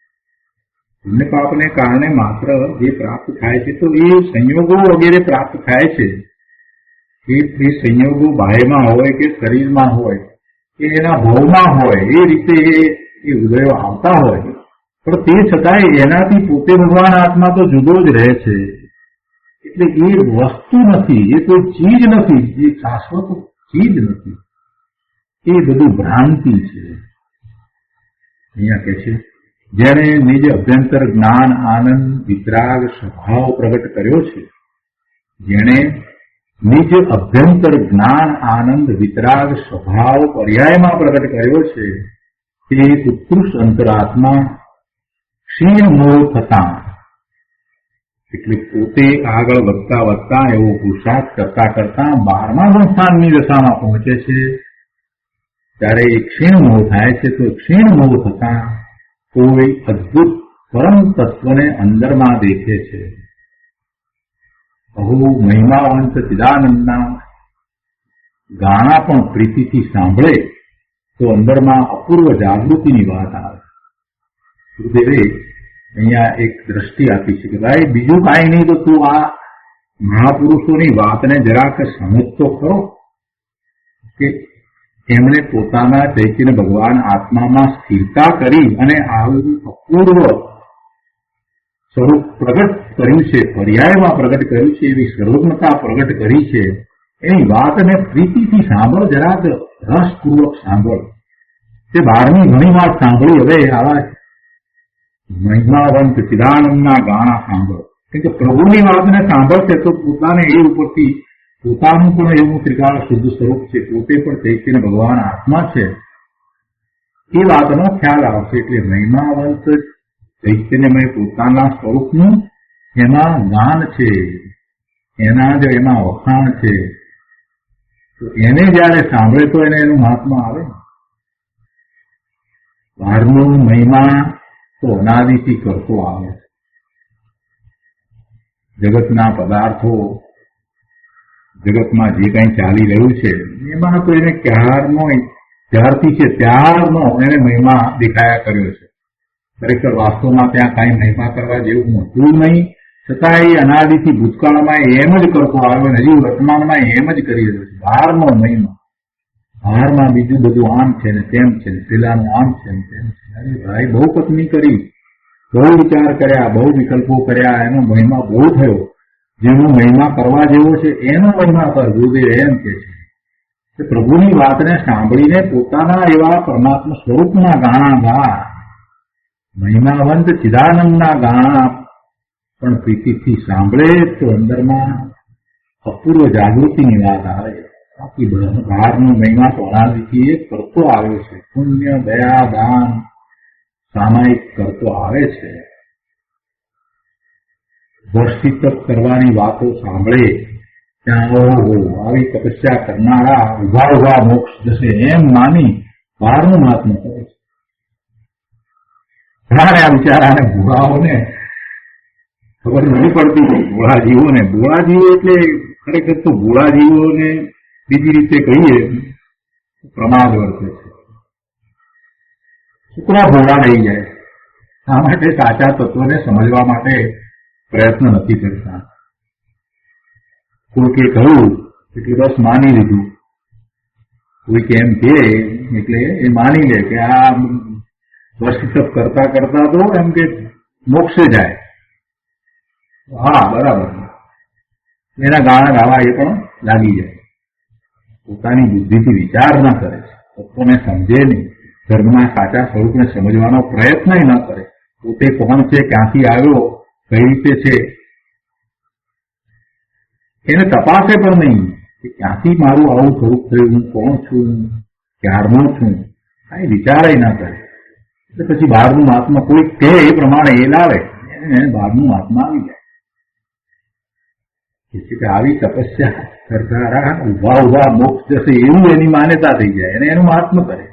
પુણ્ય પાપને કારણે માત્ર જે પ્રાપ્ત થાય છે તો એ સંયોગો વગેરે પ્રાપ્ત થાય છે. એ સંયોગો બાહ્યમાં હોય કે શરીરમાં હોય કે એના ભાવમાં હોય, એ રીતે એ ઉદયો આવતા હોય, પણ તે છતાંય એનાથી પોતે ભગવાન આત્મા તો જુદો જ રહે છે. એટલે એ વસ્તુ નથી, એ કોઈ ચીજ નથી, એ શાશ્વત ચીજ નથી. એ બધું ભ્રાંતિ છે. અહીંયા કે છે જેને નિજ અભ્યંતર જ્ઞાન આનંદ વિતરાગ સ્વભાવ પ્રગટ કર્યો છે, જેણે નિજ અભ્યંતર જ્ઞાન આનંદ વિતરાગ સ્વભાવ પર્યાયમાં પ્રગટ કર્યો છે, તે ઉત્કૃષ્ટ અંતરાત્મા ક્ષીણ મોહ થતા, એટલે પોતે આગળ વધતા વધતા એવો પુરુષાર્થ કરતા કરતા 12મા સંસ્થાનની દશામાં પહોંચે છે. ત્યારે એ ક્ષીણ મોહ થાય છે. તો ક્ષીણ મોહ થતા કોઈ અદભુત પરમ તત્વને અંદરમાં દેખે છે. અહો મહિમાવંત ચિદાનંદના ગાણા પણ પ્રીતિથી સાંભળે તો અંદરમાં અપૂર્વ જાગૃતિની વાત આવે. ગુરુદેવે અહીંયા એક દ્રષ્ટિ આપી છે કે ભાઈ બીજું કાંઈ નહીં તો તું આ મહાપુરુષોની વાતને જરાક સમજતો ખરો કે એમણે પોતાના ચૈતન્ય ભગવાન આત્મામાં સ્થિરતા કરી અને આવું અપૂર્વ સ્વરૂપ પ્રગટ કર્યું છે, પર્યાયમાં પ્રગટ કર્યું છે, એવી સર્વજ્ઞતા પ્રગટ કરી છે. એની વાતને પ્રીતિથી સાંભળ, જરાક રસપૂર્વક સાંભળ. તે 12મી ઘણી વાત સાંભળી, હવે આવા મહિમાવંત ચિદાનંદના ગાણા સાંભળ. કેમ કે પ્રભુની વાતને સાંભળશે તો પોતાને એ ઉપરથી પોતાનું પણ એવું ત્રિકાળ શુદ્ધ સ્વરૂપ છે, પોતે પણ ચૈતન્ય ભગવાન આત્મા છે, એ વાતનો ખ્યાલ આવશે. એટલે મહિમાવંત ચૈતન્યમય પોતાના સ્વરૂપનું એમાં ગાન છે, એના જ એમાં વખાણ છે. તો એને જયારે સાંભળે તો એને એનું મહાત્મા આવે. 12નો મહિમા તો અનાદિથી કરતો આવે છે. જગતના પદાર્થો, જગતમાં જે કંઈ ચાલી રહ્યું છે એમાં તો એને જ્યારથી છે ત્યારનો એને મહિમા દેખાયા કર્યો છે. ખરેખર વાસ્તવમાં ત્યાં કાંઈ મહિમા કરવા જેવું હતું નહીં, છતાં એ અનાદિથી ભૂતકાળમાં એમ જ કરતો આવ્યો અને હજી વર્તમાનમાં એમ જ કરી રહ્યો છે. 12નો મહિમા, 12માં બીજું બધું આમ છે ને તેમ છે ને પેલાનું આમ છે ને તેમ છે. અરે ભાઈ, બહુ પત્ની કરી, બહુ વિચાર કર્યા, બહુ વિકલ્પો કર્યા, એનો મહિમા બહુ થયો. જેનો મહિમા કરવા જેવો છે એનો મહિમા કર. ગુરુદેવ એમ કે છે પ્રભુની વાતને સાંભળીને પોતાના એવા પરમાત્મા સ્વરૂપના ગાણા ગા. મહિમાવંત ચિદાનંદના ગાણા પણ પ્રીતિથી સાંભળે તો અંદરમાં અપૂર્વ જાગૃતિની વાત આવે. બાકી 12નો મહિમા તો અનાદિથી એ કરતો આવ્યો છે. પુણ્ય, દયા, દાન સામાયિક કરતો આવે છે. વર્ષથી તપ કરવાની વાતો સાંભળે ત્યાં ઓહો આવી તપસ્યા કરનારા ઉભા ઉભા મોક્ષ જશે એમ માની 12નું મહાત્મા કરે છે. ઘણા આ બિચારાને ભોળાઓને ખબર નથી પડતી. ભોળા જીવો એટલે ખરેખર તો ભોળા જીવોને બીજી રીતે કહીએ પ્રમાદ વર્તે છે. છોકરા ભોળા રહી જાય. આ માટે સાચા તત્વને સમજવા માટે પ્રયત્ન નથી કરતા. કોઈકે કહ્યું એટલે બસ માની લીધું. કોઈક એમ કે એટલે એ માની લે કે આ વર્ષિતપ કરતા કરતા તો એમ કે મોક્ષે જાય. હા, બરાબર. એના ગાણા ગાવા એ પણ લાગી જાય. પોતાની બુદ્ધિથી વિચાર ન કરે, તત્વને સમજે નહીં, ધર્મના સાચા સ્વરૂપને સમજવાનો પ્રયત્ન ન કરે. પોતે કોણ છે, ક્યાંથી આવ્યો, કઈ રીતે છે એને તપાસે પણ નહીં કે ક્યાંથી મારું આવું સ્વરૂપ થયું, હું કોણ છું, ક્યારનો છું, કાંઈ વિચાર ન કરે. એટલે પછી 12નું મહાત્મા કોઈ કહે એ પ્રમાણે એ લાવે, એને 12નું મહાત્મા આવી જાય. કે આવી તપસ્યા કરનારા ઉભા ઉભા મોક્ષ જશે એવું એની માન્યતા થઈ જાય અને એનું મહાત્મા કરે.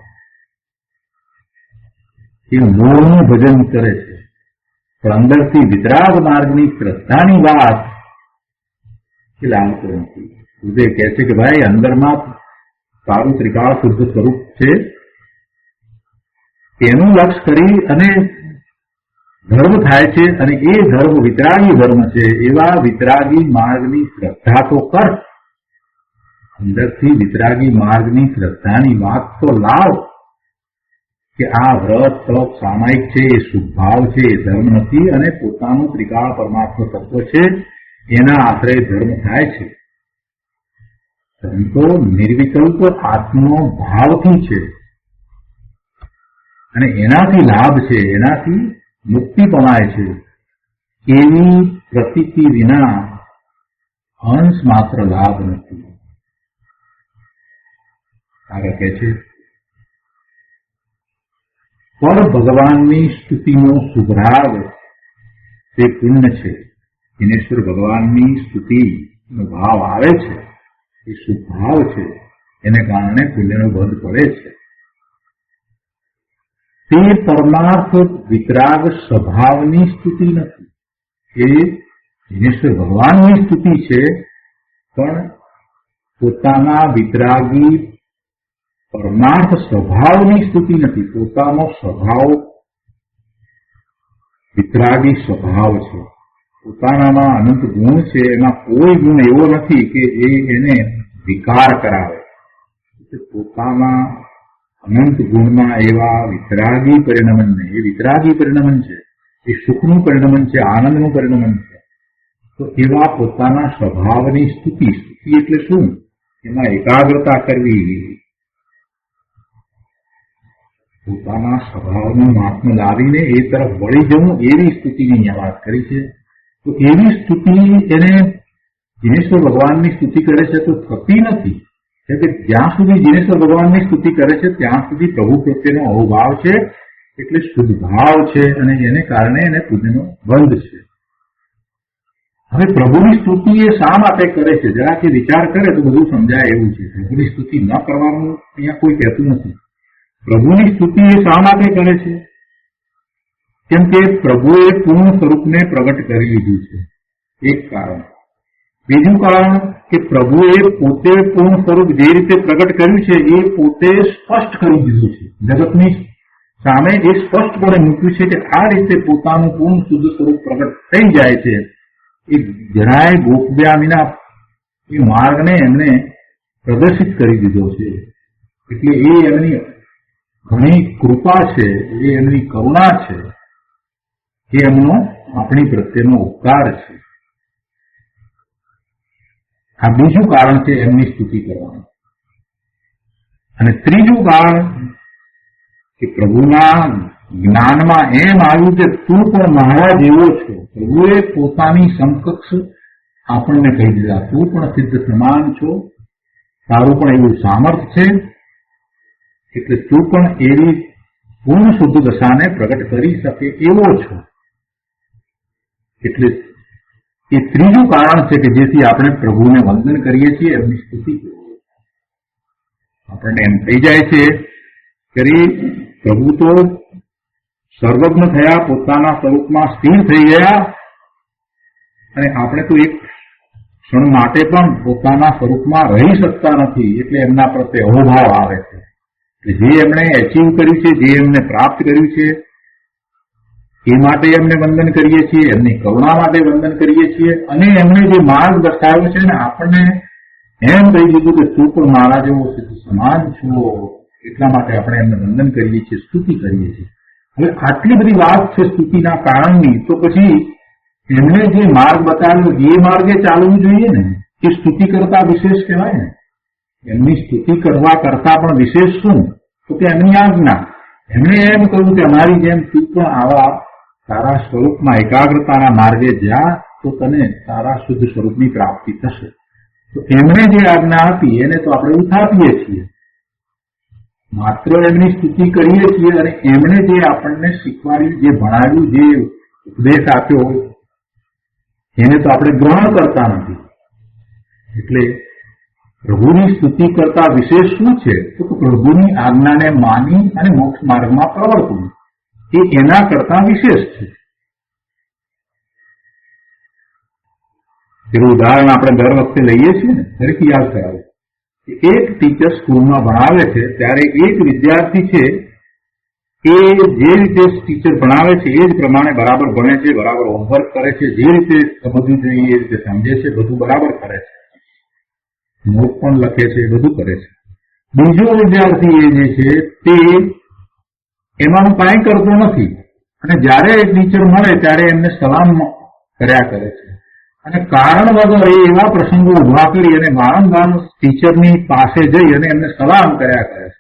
એ મોહનું ભજન કરે છે. પણ અંદરથી વિતરાગ માર્ગની શ્રદ્ધાની વાત એ લાવતો નથી. ગુરુદેવ કહે છે કે ભાઈ અંદરમાં તારું ત્રિકાળ શુદ્ધ સ્વરૂપ છે, તેનું લક્ષ્ય કરી અને ધર્મ થાય છે અને એ ધર્મ વિતરાગી ધર્મ છે. એવા વિતરાગી માર્ગની શ્રદ્ધા તો કર. અંદરથી વિતરાગી માર્ગની શ્રદ્ધાની વાત તો લાવ કે આ વ્રત તપ સામાયિક છે, એ શુભભાવ છે, એ ધર્મ નથી અને પોતાનું ત્રિકાળ પરમાત્મા તત્વ છે, એના આશ્રય ધર્મ થાય છે. ધર્મ તો નિર્વિકલ્પ આત્મનો ભાવથી છે અને એનાથી લાભ છે, એનાથી મુક્તિ પમાય છે. એની પ્રતીતિ વિના અંશ માત્ર લાભ નથી. આગળ કહે છે પણ ભગવાનની સ્તુતિનો શુભરાગ તે પુણ્ય છે. દિનેશ્વર ભગવાનની સ્તુતિનો ભાવ આવે છે એ શુભ ભાવ છે, એને કારણે પુણ્યનો બંધ પડે છે. તે પરમાર્થ વિતરાગ સ્વભાવની સ્તુતિ નથી. એ દિનેશ્વર ભગવાનની સ્તુતિ છે, પણ પોતાના વિતરાગી પરમાર્થ સ્વભાવની સ્તુતિ નથી. પોતાનો સ્વભાવ વિતરાગી સ્વભાવ છે. પોતાનામાં અનંત ગુણ છે, એમાં કોઈ ગુણ એવો નથી કે એને વિકાર કરાવે. પોતાના અનંત ગુણમાં એવા વિતરાગી પરિણમન ને, એ વિતરાગી પરિણમન છે, એ સુખનું પરિણમન છે, આનંદનું પરિણમન છે. તો એવા પોતાના સ્વભાવની સ્તુતિ. સ્તુતિ એટલે શું? એમાં એકાગ્રતા કરવી, પોતાના સ્વભાવનું મહાત્મ્ય લાવીને એ તરફ વળી જવું, એવી સ્તુતિની અહીંયા વાત કરી છે. તો એવી સ્તુતિ એને દિનેશ્વર ભગવાનની સ્તુતિ કરે છે તો થતી નથી. કે જ્યાં સુધી દિનેશ્વર ભગવાનની સ્તુતિ કરે છે ત્યાં સુધી પ્રભુ પ્રત્યેનો અહોભાવ છે, એટલે શુદ્ધ ભાવ છે, અને એને કારણે એને પુણ્યનો બંધ છે. હવે પ્રભુની સ્તુતિ એ શા માટે કરે છે? જરા કે વિચાર કરે તો બધું સમજાય એવું છે. પ્રભુની સ્તુતિ ન કરવાનું અહીંયા કોઈ કહેતું નથી. પ્રભુની સ્તુતિ એ શા માટે કરે છે? કેમ કે પ્રભુએ પૂર્ણ સ્વરૂપને પ્રગટ કરી લીધું છે, એક કારણ. બીજું કારણ કે પ્રભુએ પોતે પૂર્ણ સ્વરૂપ જે રીતે પ્રગટ કર્યું છે એ પોતે સ્પષ્ટ કરી દીધું છે. જગતની સામે એ સ્પષ્ટપણે મૂક્યું છે કે આ રીતે પોતાનું પૂર્ણ શુદ્ધ સ્વરૂપ પ્રગટ થઈ જાય છે. એ જરાય ગોપ્યા વિના એ માર્ગને એમણે પ્રદર્શિત કરી દીધો છે. એટલે એ એમની ઘણી કૃપા છે, એ એમની કરુણા છે, એ એમનો આપણી પ્રત્યેનો ઉપકાર છે. આ બીજું કારણ છે એમની સ્તુતિ કરવાનું. અને ત્રીજું કારણ કે પ્રભુના જ્ઞાનમાં એમ આવ્યું કે તું પણ મારા જેવો છો. પ્રભુએ પોતાની સમકક્ષ આપણને કહી દીધા, તું પણ સિદ્ધ સમાન છો, તારું પણ એવું સામર્થ્ય છે, એટલે તું પણ એવી પૂર્ણ શુદ્ધ દશાને પ્રગટ કરી શકે એવો છો. એટલે એ ત્રીજું કારણ છે કે જેથી આપણે પ્રભુને વંદન કરીએ છીએ, એમની સ્તુતિ કરીએ. આપણને એમ થઈ જાય છે કે પ્રભુ તો સર્વજ્ઞ થયા, પોતાના સ્વરૂપમાં સ્થિર થઈ ગયા, અને આપણે તો એક ક્ષણ માટે પણ પોતાના સ્વરૂપમાં રહી શકતા નથી. એટલે એમના પ્રત્યે અહોભાવ આવે છે. જે એમણે એચીવ કર્યું છે, જે એમને પ્રાપ્ત કર્યું છે, એ માટે એમને વંદન કરીએ છીએ, એમની કરુણા માટે વંદન કરીએ છીએ. અને એમણે જે માર્ગ દર્શાવ્યો છે ને, આપણને એમ કહી દીધું કે તું પણ મારા જેવો સિદ્ધ સમાન છો, એટલા માટે આપણે એમને વંદન કરીએ છીએ, સ્તુતિ કરીએ છીએ. હવે આટલી બધી વાત છે સ્તુતિના કારણની, તો પછી એમણે જે માર્ગ બતાવ્યો એ માર્ગે ચાલવું જોઈએ ને. એ સ્તુતિ કરતા વિશેષ કહેવાય ને. એમની સ્તુતિ કરવા કરતા પણ વિશેષ શું? તો કે એમની આજ્ઞા. એમણે એમ કહ્યું કે અમારી જેમ તું પણ આવા તારા સ્વરૂપમાં એકાગ્રતાના માર્ગે જા, તો તને તારા શુદ્ધ સ્વરૂપની પ્રાપ્તિ થશે. તો એમણે જે આજ્ઞા આપી એને તો આપણે ઉઠાવીએ છીએ, માત્ર એમની સ્તુતિ કરીએ છીએ. અને એમણે જે આપણને શીખવાડ્યું, જે ભણાવ્યું, જે ઉપદેશ આપ્યો, એને તો આપણે ગ્રહણ કરતા નથી. એટલે પ્રભુની સ્તુતિ કરતા વિશેષ શું છે? તો પ્રભુની આજ્ઞાને માની અને મોક્ષ માર્ગમાં પ્રવર્તવું, એ એના કરતા વિશેષ છે. એનું ઉદાહરણ આપણે દર વખતે લઈએ છીએ ને, ફરીથી યાદ કરાવે. એક ટીચર સ્કૂલમાં ભણાવે છે, ત્યારે એક વિદ્યાર્થી છે એ જે રીતે ટીચર ભણાવે છે એ જ પ્રમાણે બરાબર ભણે છે, બરાબર હોમવર્ક કરે છે, જે રીતે સમજવું જોઈએ એ રીતે સમજે છે, બધું બરાબર કરે છે, નોટ પણ લખે છે, બધું કરે છે. બીજો વિદ્યાર્થી એ જે છે તે એમાંનું કાંઈ કરતો નથી, અને જયારે ટીચર મળે ત્યારે એમને સલામ કર્યા કરે છે. અને કારણ વગર એ એવા પ્રસંગો ઉભા કરી અને વારંવાર ટીચરની પાસે જઈ અને એમને સલામ કર્યા કરે છે.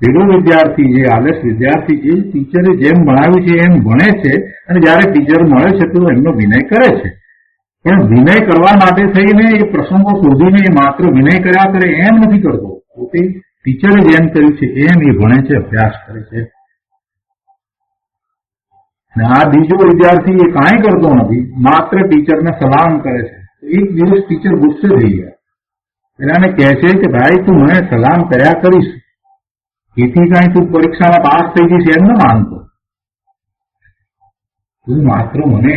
પેલો વિદ્યાર્થી, જે આદર્શ વિદ્યાર્થી, જે ટીચરે જેમ ભણાવ્યું છે એમ ભણે છે, અને જયારે ટીચર મળે છે તો એમનો વિનય કરે છે. પણ વિનય કરવા માટે થઈને એ પ્રસંગો શોધીને એ માત્ર વિનય કર્યા કરે એમ નથી કરતો. પોતે ટીચરે જેમ કર્યું છે એમ એ ભણે છે, અભ્યાસ કરે છે. અને આ બીજો વિદ્યાર્થી એ કાંઈ કરતો નથી, માત્ર ટીચરને સલામ કરે છે. એક દિવસ ટીચર ગુસ્સે થઈ ગયા. પેલાને કહે છે કે ભાઈ તું મને સલામ કર્યા કરીશ, એથી કાંઈ તું પરીક્ષામાં પાસ થઈ જઈશ એમ ન માનતો. તું માત્ર મને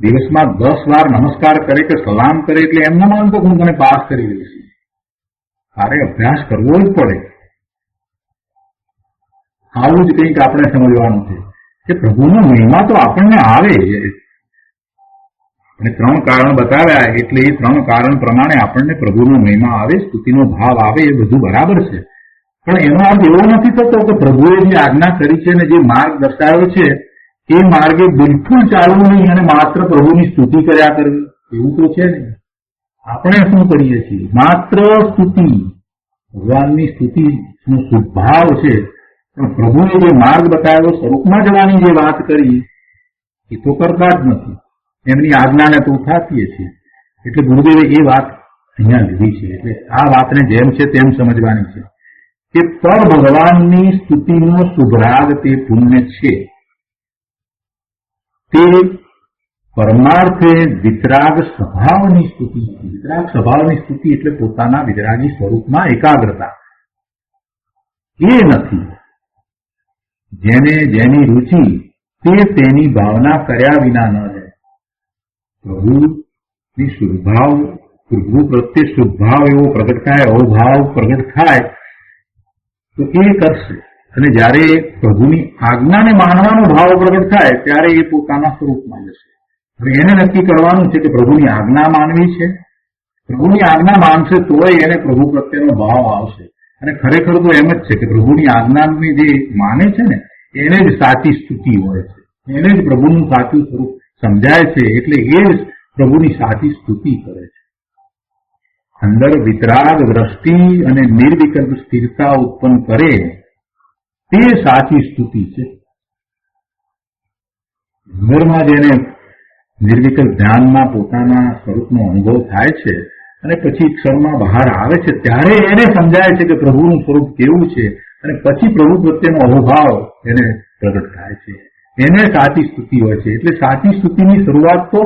દિવસમાં 10 વાર નમસ્કાર કરે કે સલામ કરે એટલે એમ ન માનતો હું તને પાસ કરી દઈશ. તારે અભ્યાસ કરવો જ પડે. આવું જ કંઈક આપણે સમજવાનું છે કે પ્રભુનો મહિમા તો આપણને આવે. અને 3 કારણ બતાવ્યા એટલે એ 3 કારણ પ્રમાણે આપણને પ્રભુનો મહિમા આવે, સ્તુતિનો ભાવ આવે, એ બધું બરાબર છે. પણ એનો અર્થ એવો નથી થતો કે પ્રભુએ જે આજ્ઞા કરી છે અને જે માર્ગ દર્શાવ્યો છે એ માર્ગે બિલકુલ ચાલવું નહીં અને માત્ર પ્રભુની સ્તુતિ કર્યા કરવી, એવું તો છે ને. આપણે શું કરીએ છીએ? માત્ર સ્તુતિ, ભગવાનની સ્તુતિનો સ્વભાવ છે, પણ પ્રભુએ જે માર્ગ બતાવ્યો, સ્વરૂપમાં જવાની જે વાત કરી એ તો કરતા જ નથી. એમની આજ્ઞાને તો ઉઠાવીએ છીએ. એટલે ગુરુદેવે એ વાત અહીંયા લીધી છે. એટલે આ વાતને જેમ છે તેમ સમજવાની છે કે પર ભગવાનની સ્તુતિનો શુભરાગ તે પુણ્ય છે. તે પરમાર્થે વિતરાગ સ્વભાવની સ્તુતિ. વિતરાગ સ્વભાવની સ્તુતિ એટલે પોતાના વિતરાગી સ્વરૂપમાં એકાગ્રતા. એ નથી. જેને જેની રુચિ તે તેની ભાવના કર્યા વિના ન રહે. પ્રભુની શુદ્ધભાવ, પ્રભુ પ્રત્યે શુદ્ધભાવ એવો પ્રગટ થાય, અવભાવ પ્રગટ થાય તો એ કરશે. અને જયારે પ્રભુની આજ્ઞાને માનવાનો ભાવ પ્રગટ થાય ત્યારે એ પોતાના સ્વરૂપમાં જશે. હવે એને નક્કી કરવાનું છે કે પ્રભુની આજ્ઞા માનવી છે. પ્રભુની આજ્ઞા માનશે તોય એને પ્રભુ પ્રત્યેનો ભાવ આવશે. અને ખરેખર તો એમ જ છે કે પ્રભુની આજ્ઞાની જે માને છે ને એને જ સાચી સ્તુતિ હોય છે, એને જ પ્રભુનું સાચું સ્વરૂપ સમજાય છે, એટલે એ જ પ્રભુની સાચી સ્તુતિ કરે છે. અંદર વિતરાગ દ્રષ્ટિ અને નિર્વિકલ્પ સ્થિરતા ઉત્પન્ન કરે તે સાચી સ્તુતિ છે. અંદરમાં જેને નિર્વિકલ્પ ધ્યાનમાં પોતાના સ્વરૂપનો અનુભવ થાય છે અને પછી ક્ષણમાં બહાર આવે છે ત્યારે એને સમજાય છે કે પ્રભુનું સ્વરૂપ કેવું છે, અને પછી પ્રભુ પ્રત્યેનો અહોભાવ એને પ્રગટ થાય છે. એને સાચી સ્તુતિ હોય છે. એટલે સાચી સ્તુતિની શરૂઆત તો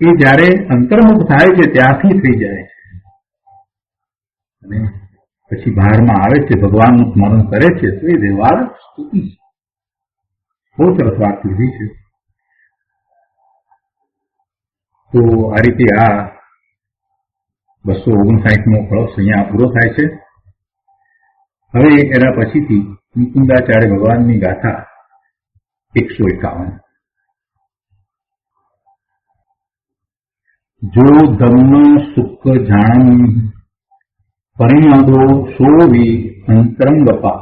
એ જયારે અંતર્મુખ થાય છે ત્યાંથી થઈ જાય છે. અને પછી બહારમાં આવે છે, ભગવાનનું સ્મરણ કરે છે તો એ વ્યવહાર સ્તુતિ છે. બહુ સરસ વાત લીધી છે. તો આ રીતે આ 259મો કળશ અહીંયા પૂરો થાય છે. હવે એના પછીથી મુકુંદાચાર્ય ભગવાનની ગાથા 151. જો ધમ્મ સુખ જાણમ પરિણદો શોવી અંતરંગપા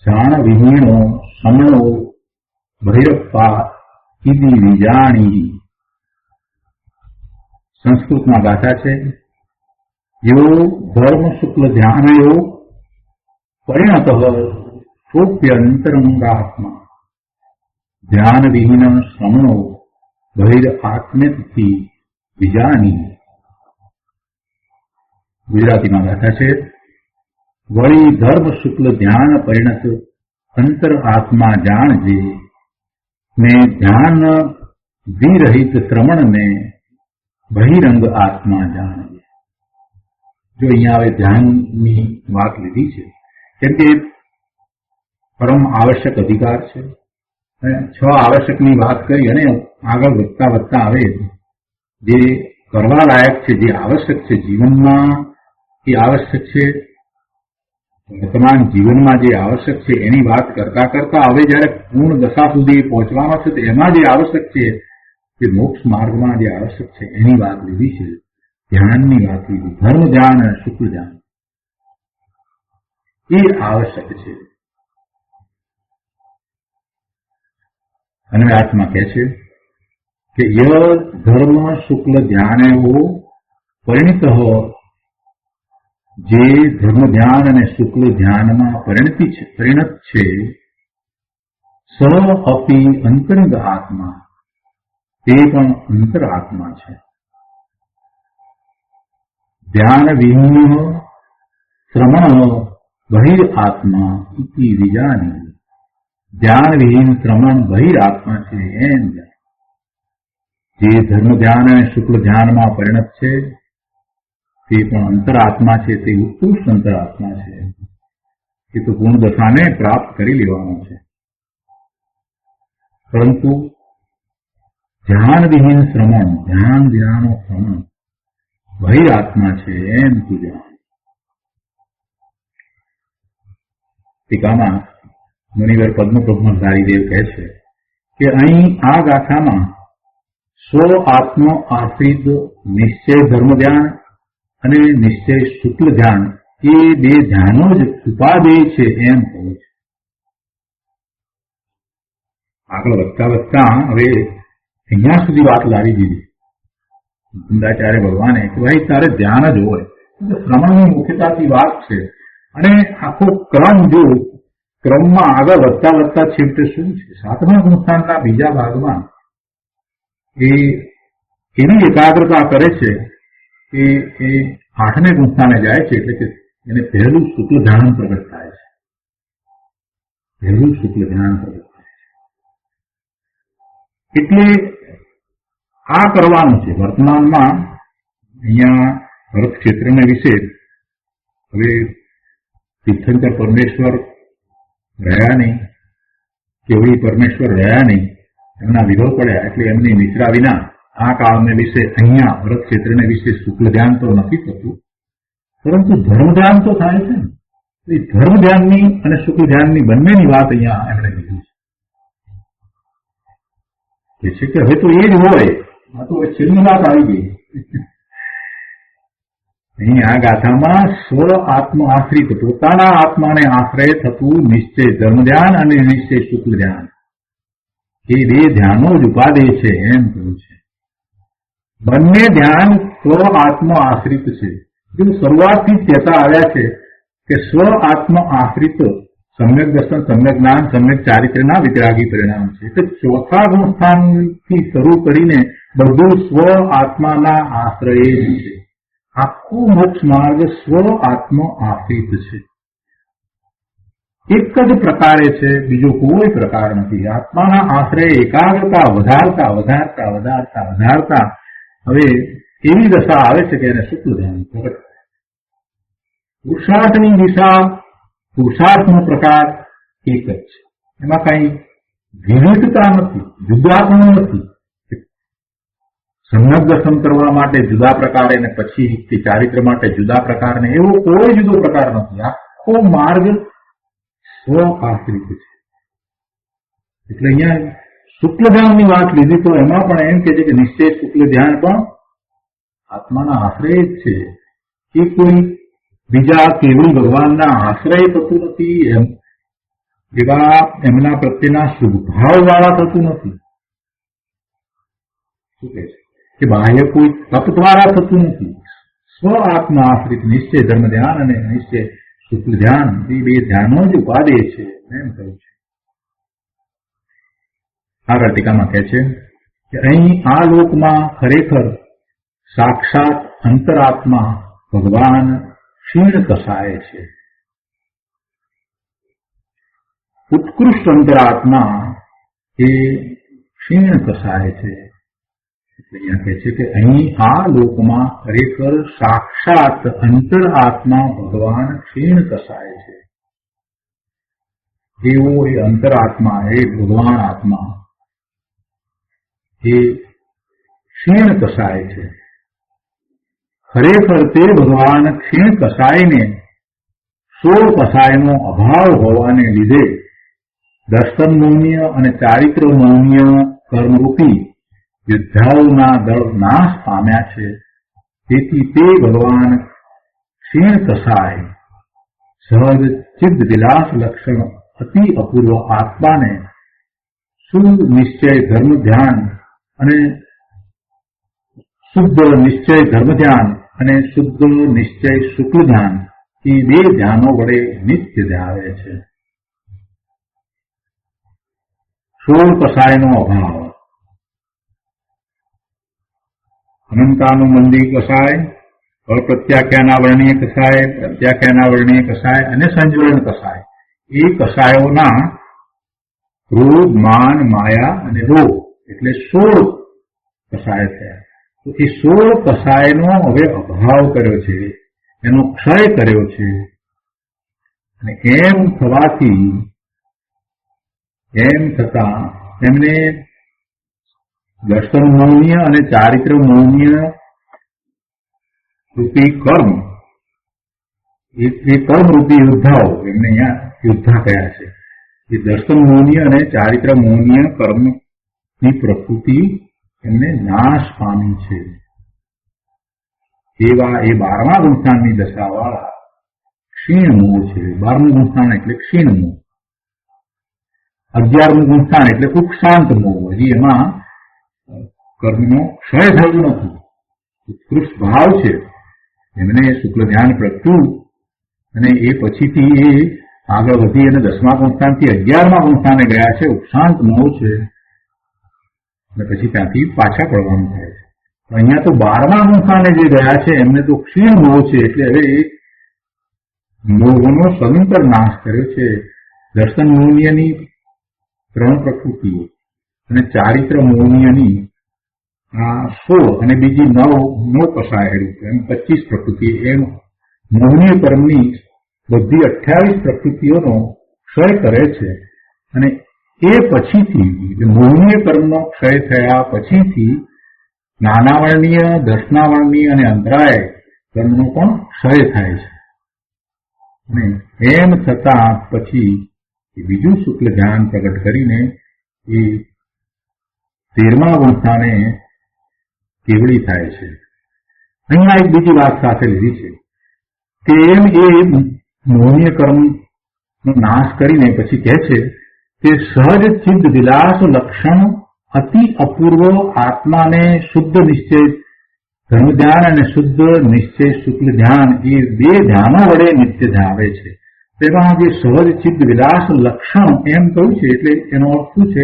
જાણ વિહીણો સમણો ભૈરપ્પા ઇતિ વિજાણી. સંસ્કૃતમાં ગાથા છે. યો ધર્મ શુક્લ ધ્યાનયો પરિણત સોપ્ય અંતરંગાત્મા ધ્યાન વિહીન શ્રમણો બહિર આત્મ્યથી વિજાની. ગુજરાતીમાં ગાથા છે. વળી ધર્મ શુક્લ ધ્યાન પરિણત અંતર આત્મા જાણજે ને ધ્યાન વિરહિત શ્રમણને બહિરંગ આત્મા જાણજે. જો અહીંયા હવે ધ્યાનની વાત લીધી છે કેમ કે પરમ આવશ્યક અધિકાર છે. 6 આવશ્યકની વાત કરી અને આગળ વધતા વધતા આવે જે કરવા લાયક છે, જે આવશ્યક છે જીવનમાં, એ આવશ્યક છે વર્તમાન જીવનમાં, જે આવશ્યક છે એની વાત કરતા કરતા હવે જયારે પૂર્ણ દશા સુધી પહોંચવાનો છે તો એમાં જે આવશ્યક છે, જે મોક્ષ માર્ગમાં જે આવશ્યક છે એની વાત લીધી છે. ધ્યાનની વાત લીધી. ધર્મ ધ્યાન અને શુક્લ ધ્યાન એ આવશ્યક છે. અને આત્મા કહે છે કે ય ધર્મ શુક્લ ધ્યાનયો પરિણિત, જે ધર્મ ધ્યાન અને શુક્લ ધ્યાનમાં પરિણત છે, સ અપી અંતરંગ આત્મા, તે પણ અંતર આત્મા છે. ધ્યાન વિહીન શ્રમણ બહિર આત્મા ઇતિ વિજાની. ધ્યાનવિહીન શ્રમણ બહિર આત્મા છે એમ જાણ. જે ધર્મ ધ્યાન અને શુક્લ ધ્યાનમાં પરિણત છે તે પણ અંતરાત્મા છે, તે ઉત્કૃષ્ટ અંતરાત્મા છે. એ તો પૂર્ણ દશાને પ્રાપ્ત કરી લેવાનો છે. પરંતુ ધ્યાનવિહીન શ્રમણ, ધ્યાન વિનાનો શ્રમણ બહિર આત્મા છે એમ તું જાણ. ટીકામાં મુનિવર પદ્મબ્રહ્મચારીદેવ કહે છે કે અહીં આ ગાથામાં સ્વ આત્મ આશ્રિત નિશ્ચય ધર્મ ધ્યાન અને નિશ્ચય શુક્લ ધ્યાન એ બે ધ્યાનો જ ઉપાદેય છે એમ કહે છે. આગળ વધતા વધતા હવે અહીંયા સુધી વાત લાવી દીધી મુકુંદાચાર્ય ભગવાને કે ભાઈ તારે ધ્યાન જ હોય. શ્રવણની મુખ્યતાથી વાત છે અને આખો ક્રમ જો ક્રમમાં આગળ વધતા વધતા છેવટે શું છે, સાતમા સંસ્થાનના બીજા ભાગમાં એ એની એકાગ્રતા કરે છે કે એ આઠમે સંસ્થાને જાય છે, એટલે કે એને પહેલું શુક્લ ધ્યાન પ્રગટ થાય છે. પહેલું શુક્લ ધ્યાન પ્રગટ થાય છે એટલે આ કરવાનું છે. વર્તમાનમાં અહીંયા ભરત ક્ષેત્રને વિશે હવે તીર્થંકર પરમેશ્વર રહ્યા નહીં, કેવળી પરમેશ્વર રહ્યા નહીં, એમના વિરોધ પડ્યા એટલે એમની નિદ્રા વિના આ કાળને વિશે અહીંયા ભરત ક્ષેત્રને વિશે શુક્લ ધ્યાન તો નથી થતું, પરંતુ ધર્મ ધ્યાન તો થાય છે ને. એ ધર્મ ધ્યાનની અને શુક્લ ધ્યાનની બંનેની વાત અહીંયા એમણે કીધી છે કે હવે તો એ જ હોય. આ તો છેલ્લી વાત આવી ગઈ. અહીં આ ગાથામાં સ્વ આત્મ આશ્રિત પોતાના આત્માને આશ્રય થતું નિશ્ચય ધર્મ ધ્યાન અને નિશ્ચય શુક્લ ધ્યાન એ બે ધ્યાનો જ ઉપાદેય છે એમ કહ્યું છે. બંને ધ્યાન સ્વ આત્મ આશ્રિત છે. જો શરૂઆતથી જ કહેતા આવ્યા છે કે સ્વ આત્મ આશ્રિત સમ્યક દર્શન, સમ્યક જ્ઞાન, સમ્યક ચારિત્ર્યના વિતરાગી પરિણામ છે. એટલે ચોથા ગુણસ્થાનથી શરૂ કરીને બધું સ્વ આત્માના આશ્રય જ છે. આખો મોક્ષ માર્ગ સ્વ આત્મ આશ્રિત છે. એક જ પ્રકારે છે, બીજો કોઈ પ્રકાર નથી. આત્માના આશ્રય એકાગ્રતા વધારતા વધારતા વધારતા વધારતા હવે એવી દશા આવે છે કે એને શુક્લ ધ્યાન પ્રગટ થાય. પુરુષાર્થની દિશા, પુરુષાર્થનો પ્રકાર એક જ છે. એમાં કઈ વિવિધતા નથી, જુદાપણું નથી. સમ્યક દર્શન કરવા માટે જુદા પ્રકારે અને પછી ચારિત્ર માટે જુદા પ્રકારને એવો કોઈ જુદો પ્રકાર નથી. આખો માર્ગ સ્વ આશ્રિત છે. એટલે અહીંયા શુક્લ ધ્યાનની વાત લીધી તો એમાં પણ એમ કે છે કે નિશ્ચય શુક્લ ધ્યાન પણ આત્માના આશ્રય જ છે. એ કોઈ બીજા કેવળી ભગવાનના આશ્રય થતું નથી, એવા એમના પ્રત્યેના શુભભાવ વાળા થતું નથી. શું કહે છે કે બાહ્ય કોઈ તપ દ્વારા થતું નથી. સ્વ આત્મા આશ્રિત નિશ્ચય ધર્મ ધ્યાન અને નિશ્ચય શુક્લ ધ્યાન એ બે ધ્યાનો જ ઉપાદેય છે એમ કહ્યું છે. આગળ ટીકામાં કહે છે કે અહીં આ લોકમાં ખરેખર સાક્ષાત અંતરાત્મા ભગવાન ક્ષીણ કસાય છે. ઉત્કૃષ્ટ અંતરાત્મા એ ક્ષીણ કસાય છે. અહીંયા કહે છે કે અહીં આ લોકમાં ખરેખર સાક્ષાત અંતરાત્મા ભગવાન ક્ષીણ કસાય છે. એવો એ અંતરાત્મા, એ ભગવાન આત્મા એ ક્ષીણ કસાય છે. ખરેખર તે ભગવાન ક્ષીણ કસાયને 16 કસાયનો અભાવ હોવાને લીધે દર્શન મૌન્ય અને ચારિત્ર મૌન્ય કર્મરૂપી યુદ્ધાઓના દળ નાશ પામ્યા છે. તેથી તે ભગવાન ક્ષીણ કસાય સહજ ચિત્ત વિલાસ લક્ષણ અતિ અપૂર્વ આત્માને શુદ્ધ નિશ્ચય ધર્મ ધ્યાન અને શુદ્ધ નિશ્ચય ધર્મ ધ્યાન અને શુદ્ધ નિશ્ચય શુક્લ ધ્યાન એ બે ધ્યાનો વડે નિત્ય ધ્યાવે છે. 16 કસાયનો અભાવ. અનંતાનુબંધી કસાય, અપ્રત્યાખ્યાના વર્ણીય કસાય, પ્રત્યાખ્યાના વર્ણીય કસાય અને સંજ્વરણ કસાય, એ કસાયોના ક્રોધ, માન, માયા અને રોગ એટલે 16 કસાય થયા. તો એ 16 કસાયનો હવે અભાવ કર્યો છે, એનો ક્ષય કર્યો છે. અને એમ થવાથી, એમ થતા એમને દર્શન મૌન્ય અને ચારિત્ર મૌન્ય રૂપી કર્મ, એ કર્મરૂપી યોદ્ધાઓ, એમને અહીંયા યોદ્ધા કયા છે. એ દર્શન મૌન્ય અને ચારિત્ર મૌન્ય કર્મની પ્રકૃતિ એમને નાશ પામી છે. એવા એ 12મા ગુણસ્થાનની દશાવાળા ક્ષીણ મોહ છે. 12મું ગુણસ્થાન એટલે ક્ષીણ મોહ, 11મું ગુણસ્થાન એટલે ઉપશાંત મોહ. હજી એમાં કર્મનો ક્ષય થયો નથી, ઉત્કૃષ્ટ ભાવ છે. એમને શુક્લ ધ્યાન પ્રગટ્યું અને એ પછીથી એ આગળ વધી અને 10મા ગુણસ્થાનથી 11મા ગુણસ્થાને ગયા છે. ઉપશાંત મોહ છે અને પછી ત્યાંથી પાછા પડવાનું થાય છે. અહીંયા તો 12મા ગુણસ્થાને જે ગયા છે એમને તો ક્ષીણ મોહ છે, એટલે હવે એ મોહનો સદંતર નાશ કર્યો છે. દર્શન મૌન્યની 3 પ્રકૃતિઓ અને ચારિત્ર મૌન્યની આ 16 અને બીજી 9 કસાય રૂપ એમ 25 પ્રકૃતિ. એમ મૌન્ય કર્મની બધી 28 પ્રકૃતિઓનો ક્ષય કરે છે. અને એ પછીથી મૌન્ય કર્મનો ક્ષય થયા પછીથી નાનાવર્ણીય, દર્શનાવર્ણીય અને અંતરાય કર્મનો પણ ક્ષય થાય છે. અને એમ થતા પછી બીજું શુક્લ ધ્યાન પ્રગટ કરીને એ 13મા ગુણસ્થાને કેવડી થાય છે. અહીંયા એક બીજી વાત સાથે લીધી છે કે એમ એ મૌન્ય કર્મનો નાશ કરીને પછી કહે છે કે સહજ ચિત્ત વિલાસ લક્ષણ અતિ અપૂર્વ આત્માને શુદ્ધ નિશ્ચય ધર્મ ધ્યાન અને શુદ્ધ નિશ્ચય શુક્લ ધ્યાન એ 2 ધ્યાનો વડે નિત્ય ધાવે છે. તેમાં જે સહજ ચિત્ત વિલાસ લક્ષણ એમ કહ્યું છે એટલે એનો અર્થ શું છે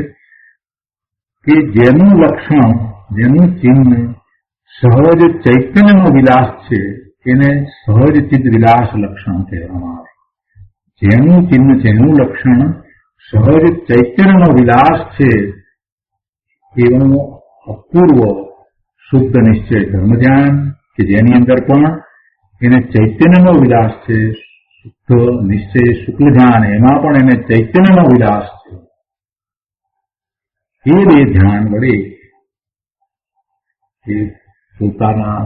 કે જેનું લક્ષણ, જેનું ચિહ્ન સહજ ચૈતન્યનો વિલાસ છે એને સહજ ચિત્ત વિલાસ લક્ષણ કહેવામાં આવે. જેનું ચિહ્ન, જેનું લક્ષણ સહજ ચૈતન્યનો વિલાસ છે એનું અપૂર્વ શુદ્ધ નિશ્ચય ધર્મ ધ્યાન કે જેની અંદર પણ એને ચૈતન્યનો વિલાસ છે, શુદ્ધ નિશ્ચય શુક્લ ધ્યાન એમાં પણ એને ચૈતન્યનો વિલાસ છે. એ 2 ધ્યાન વડે એ પોતાના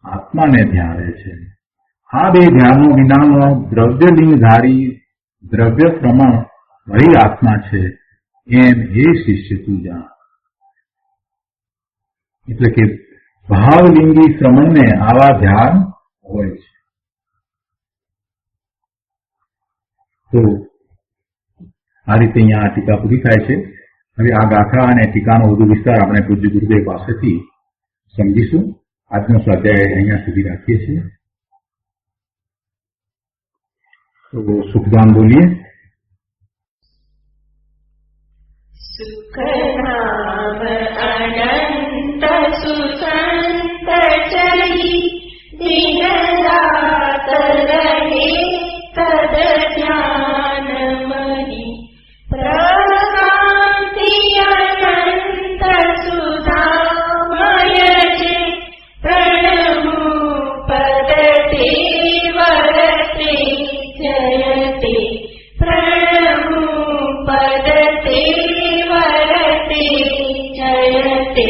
આત્માને ધ્યાવે છે. આ 2 ધ્યાનો વિનાનો દ્રવ્યલિંગધારી દ્રવ્ય પ્રમાણ વળી આત્મા છે એમ હે શિષ્ય તું જાણ. એટલે કે ભાવલિંગી શ્રમણને આવા ધ્યાન હોય છે. તો આ રીતે અહીંયા આ ટીકા પૂરી થાય છે. હવે આ ગાથા અને ટીકાનો વધુ વિસ્તાર આપણે પૂજ્ય ગુરુદેવ પાસેથી સમજીશું. આજનો સ્વાધ્યાય અહીંયા સુધી રાખીએ છીએ. તો સુખદાન બોલીએ. સુખધામ અનંત સુસંત ચરી દિન રાત રહે તદ ધ્યાન મહી પ્રકાંતિ અનંત સુધામય છે પ્રણમુ પદ તે વરતે જયતે પ્રણમુ પદ તે વરતે જયતે